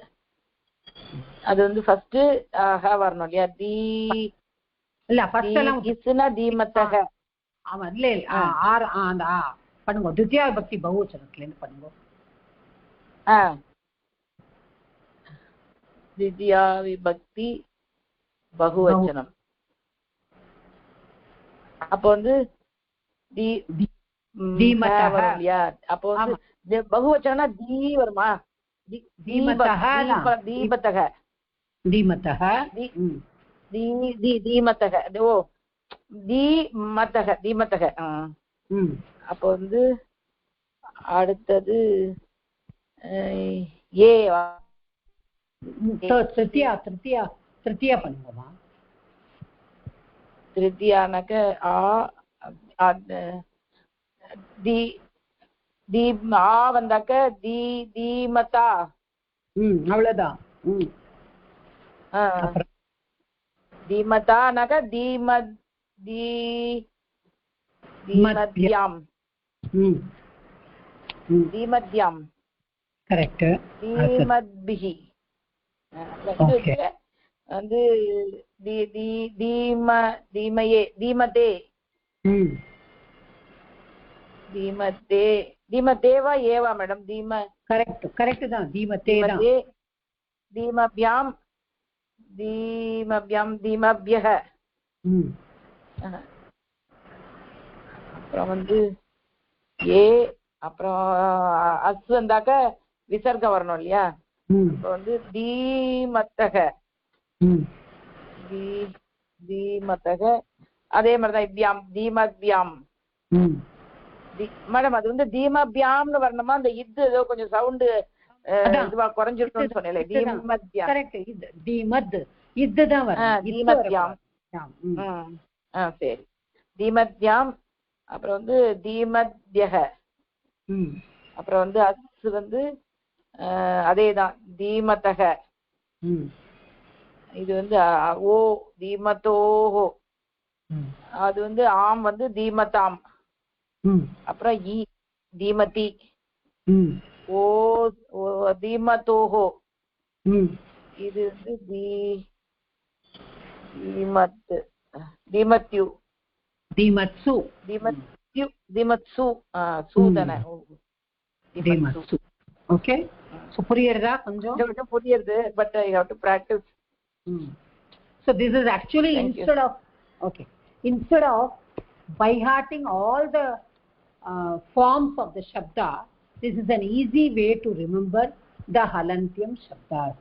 அது வந்து ஃபர்ஸ்ட் ஹ வரணும் இல்லையா? இல்ல ஃபர்ஸ்ட் எல்லாம் இஸ்னா தீமத்தக. ஆமா, இல்ல ஆர் அந்த பண்ணுங்க. தித்யா விபக்தி பகுவச்சனத்துல இருந்து பண்ணுங்க. தித்யா விபக்தி பகுவச்சனம். அப்போ வந்து இல்லையா? அப்போ வந்து பகுவச்சனா தீ வருமா? தீமத்தக. ஓ, தீமத்தக. அப்போ வந்து அடுத்தது ஏ திருத்தியா பண்ணுங்கம்மா. திருத்தியானாக்க ஆ வந்தாக்க தீமதா. அவ்வளவுதான். தீமதானாக்க தீமத்யாம். தீமத்யாம். கரெக்ட். தீமத்பிஹி. வந்து தீமயே, தீமதே. தீமதே, தீமதேவா ஏவா மேடம்? கரெக்ட் தான், தீமதே தான். தீமப்யாம், தீமப்யாம், தீமப்யஹ. அப்புறம் வந்து ஏ, அப்புறம் அஸ் வந்தாக்க விசர்க்கம் வரணும் இல்லையா? இப்போ வந்து தீமத்தக. தீமதக அதே மாதிரிதான் இவ்யாம் தீமவ்யாம். மேடம் அது வந்து தீமவ்யாம்னு வரணுமா? அந்த இது ஏதோ கொஞ்சம் சவுண்டு இதுவா குறைஞ்சிருக்கும்னு சொன்னேன். தீமத்யாம் கரெக்ட். இது தீமத் இதுதான் வரும். தீமத்யாம். சரி தீமத்யாம். அப்புறம் வந்து தீமத்யக. அப்புறம் வந்து அஸ் வந்து அதேதான் தீமதக. இது வந்து ஓ தீமதோஹோ. அது வந்து ஆம் வந்து தீமதாம். அப்புறம் ஈ தீமதி. ஓ தீமதோஹோ. இது வந்து தீமத் தீமத்யு தீமத்சு தீமத்யு தீமத்சு சூதன தீமத்சு. ஓகே, சோ புரியுறதா? கொஞ்சம் புரியுது, but I have to practise. So this is actually instead of by hearting all the forms of the shabda, this is an easy way to remember the halantyam shabdas.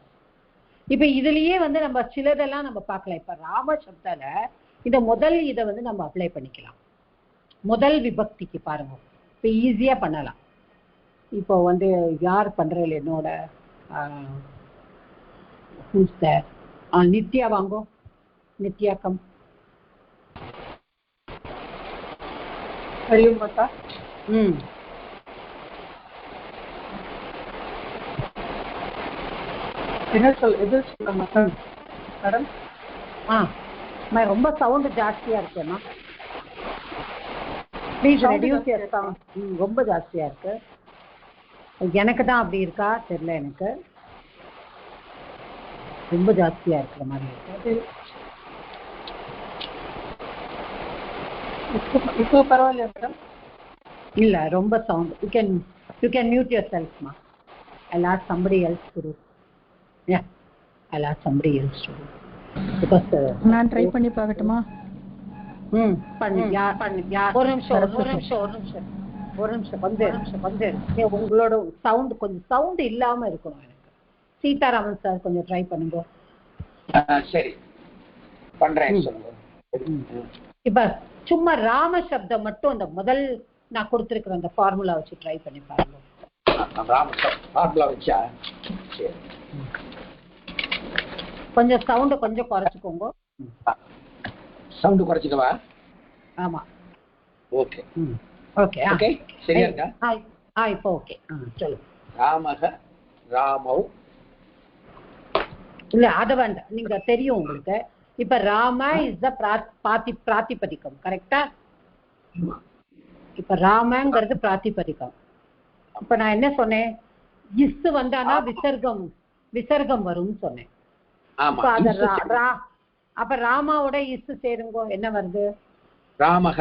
இப்ப இதுலயே வந்து நம்ம சிலதெல்லாம் நம்ம பார்க்கலாம். இப்ப ராம சப்தால இந்த முதல் இதை வந்து நம்ம அப்ளை பண்ணிக்கலாம். முதல் விபக்திக்கு பாருங்க, இப்ப ஈஸியா பண்ணலாம். இப்போ வந்து யார் பண்றேன் என்னோட நித்யா வாங்கோ. நித்யா கம். ஹரியும் மாதா. என்ன எது சொல்ல மாட்டேன் மேடம். ரொம்ப சவுண்ட் ஜாஸ்தியா இருக்கேம்மா. Please reduce your sound. ரொம்ப ஜாஸ்தியா இருக்கு. எனக்கு தான் அப்படி இருக்கா தெரியல, எனக்கு ரொம்ப ஜாஸ்தியா இருக்கிற மாதிரி இருக்கு. இப்போ பரவாயில்லையா மேடம்? இல்ல ரொம்ப sound. You can mute your செல்ஃப்மா. I'll ask somebody else to do. Yeah, I'll ask somebody else to do. Because நான் ட்ரை பண்ணி பார்க்கட்டுமா? ஒரு நிமிஷம் உங்களோட சவுண்ட் கொஞ்சம் சவுண்ட் இல்லாம இருக்கணும் எனக்கு. சீதாராமன் சார் கொஞ்சம் ட்ரை பண்ணுங்க. சரி பண்றேன். இப்ப சும்மா ராம சப்தம் மட்டும் அந்த முதல் நான் கொடுத்திருக்கிற அந்த ஃபார்முலா வச்சு ட்ரை பண்ணி பாருங்க. ஃபார்முலா வச்சா கொஞ்சம் சவுண்ட் கொஞ்சம் குறைச்சுக்கோங்க. சவுண்ட் குறைச்சிக்கவா? ஆமா. ஓகே ஓகே ஓகே சரியா இருக்கா? இப்போ ஓகே சொல்லு. ராமக ராமௌ. இல்ல அத வேண்டாம், நீங்க தெரியும் உங்களுக்கு. இப்ப ராம இஸ் த பிராதிபதிகம், கரெக்டா? இப்ப ராமங்கிறது பிராதிபதிகம். இப்ப நான் என்ன சொன்னேன்? இஸ் வந்தானா விசர்க்கம் வரும்னு சொன்னேன். அப்ப ராமாவோட இஸ் சேருங்கோ, என்ன வருது? ராமக.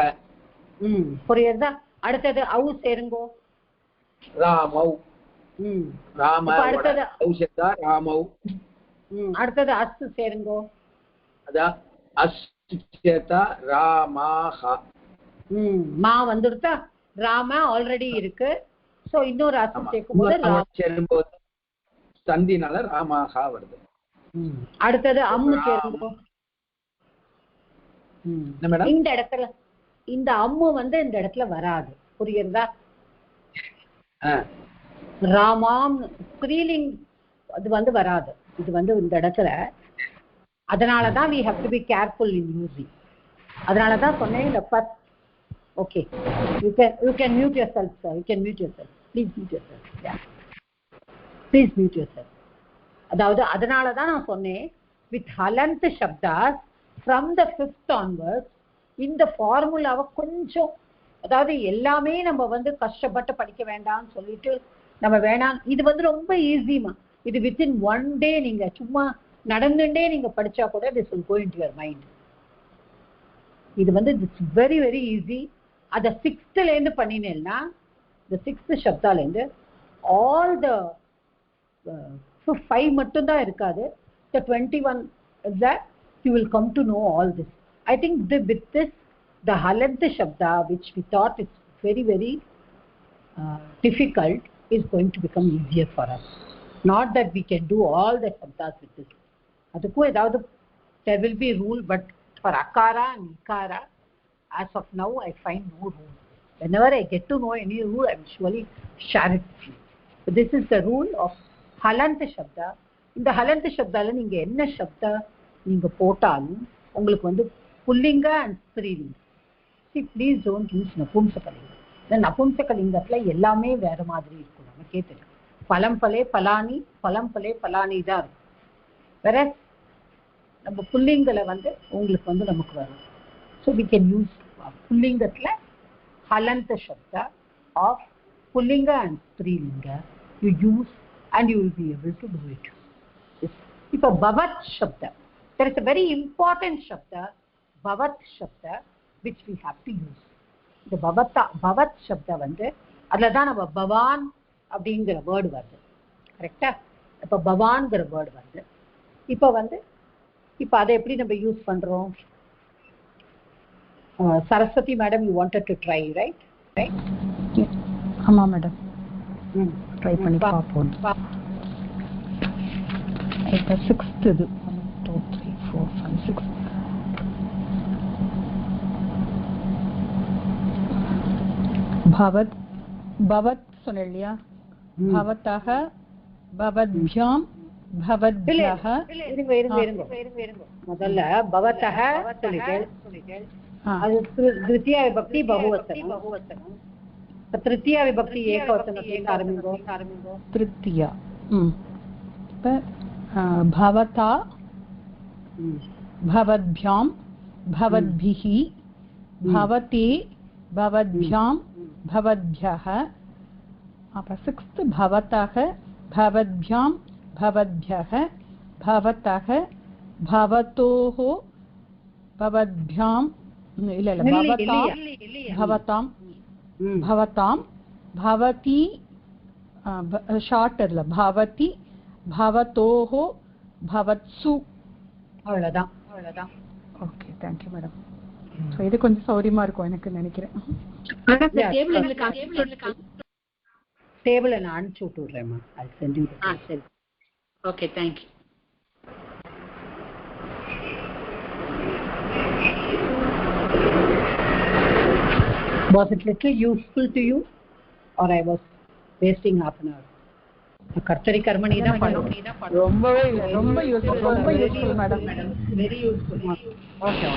புரியுதா? அடுத்தது அவு சேருங்கோ, ராமௌ. ராம. அடுத்தது ராமௌ. அடுத்தது அஸ் சேருங்கோ, அதான் அஸ் சேத்தா ராமாஹ. மா வந்துடுதா? ராம ஆல்ரெடி இருக்கு. சோ இன்னொரு அஸ் சேரும்போது சந்தினால ராமாஹ வருது. அடுத்தது அம்மு சேருங்கோ. இந்த இடத்துல இந்த அம்மு வந்து இந்த இடத்துல வராது. புரியுறதா? ராமாம் ஸ்ரீலிங் அது வந்து வராது. இது வந்து இந்த இடத்துல. அதனாலதான் we have to be careful in using. அதனாலதான் சொன்னேன் இந்த first. Okay, you can mute yourself, sir. You can mute yourself. Please mute yourself. Yeah, please mute yourself. அதாவது அதனாலதான் நான் சொன்னேன் with halant shabdas from the 5th onwards இந்த ஃபார்முலாவை கொஞ்சம், அதாவது எல்லாமே நம்ம வந்து கஷ்டப்பட்டு படிக்க வேண்டாம்னு சொல்லிட்டு நம்ம வேணாம். இது வந்து ரொம்ப ஈஸிமா. இது வித்தின் 1 day நீங்க சும்மா நடந்துட்டே நீங்க படிச்சா கூட this will go into your mind. இது வந்து இட்ஸ் வெரி வெரி ஈஸி. அத 6th இருந்து பண்ணினேன்னா the 6th சப்தால இருந்து all the 5 மட்டும் தான் இருக்காது. the 21 that you will come to know all this. I think with this the halant shabda which we thought is very very difficult is going to become easier for us. Not that we can do all the shabdas with this. அதுக்கும் ஏதாவது there will be rule, but for akara and ikara as of now I find no rule. Whenever I get to know any rule, I will surely share it with you. So this is the rule of halanta shabda. இந்த halanta shabdaல நீங்க என்ன சப்தா நீங்க போட்டாலும் உங்களுக்கு வந்து புல்லிங்க and ஸ்திரீலிங்க. See, please don't use நபும்சகலிங்கம். இந்த நபும்சகலிங்கத்துல எல்லாமே வேற மாதிரி இருக்கும். நம்ம கேட்டது பலம் பலே பலானி, பலம் பலே பலானி தான் இருக்கும். வேற நம்ம புல்லிங்கல வந்து உங்களுக்கு வந்து நமக்கு வரும். So we can use புல்லிங்கத்துல halanta shabda of pullinga and strilinga you use and you will be able to do it. If a bhavat shabda, there is a very important shabda, bhavat shabda, which we have to use. The bhavat shabda வந்து அதுல தான் நம்ம பவான் அப்படிங்கிற word வருது. கரெக்டா? இப்போ பவான்ங்கிற word வருது. இப்போ அதை எப்படி நம்ம யூஸ் பண்றோம்? Saraswati madam, you wanted to try, right? ஆமா மேடம், ட்ரை பண்ணி பார்ப்போம். இப்போ 6th இது 1 2 3 4 5 6 பவத் பவத் சொன்னேன். பவத்தஹ பவத்யாம் பவத்யஹ. இருங்க முதல்ல பவத்தஹ சொல்லிட்டேன். அது द्वितीय विभक्ति बहुवचனம். तृतीय विभक्ति एकवचनத்துல ஆரம்பிங்கோ. तृतीय இப்ப भवता भवद्भ्यां भवद्भिः भवते भवद्भ्यां भवद्भ्यः. அப்ப 6th भवतः भवद्भ्यां भवद्भ्यः भवतः भवतोः भवद्भ्यां இல்ல भवतां भवतां भवती ஷார்ட் இல்ல भवति भवतोः भवत्सु. அவ்வளவுதான். Okay, thank you madam. So இது கொஞ்சம் சௌரியமா இருக்கும் எனக்கு நினைக்கிறேன். டேபிள் நான் அனுப்பிச்சு விட்டுறேன். I'll send you. சரி. Okay, thank you. Was it little useful to you or I was wasting half an hour? கர்த்தரி கர்மணி தான் பண்ணணும். ரொம்ப useful madam. Very useful. Okay.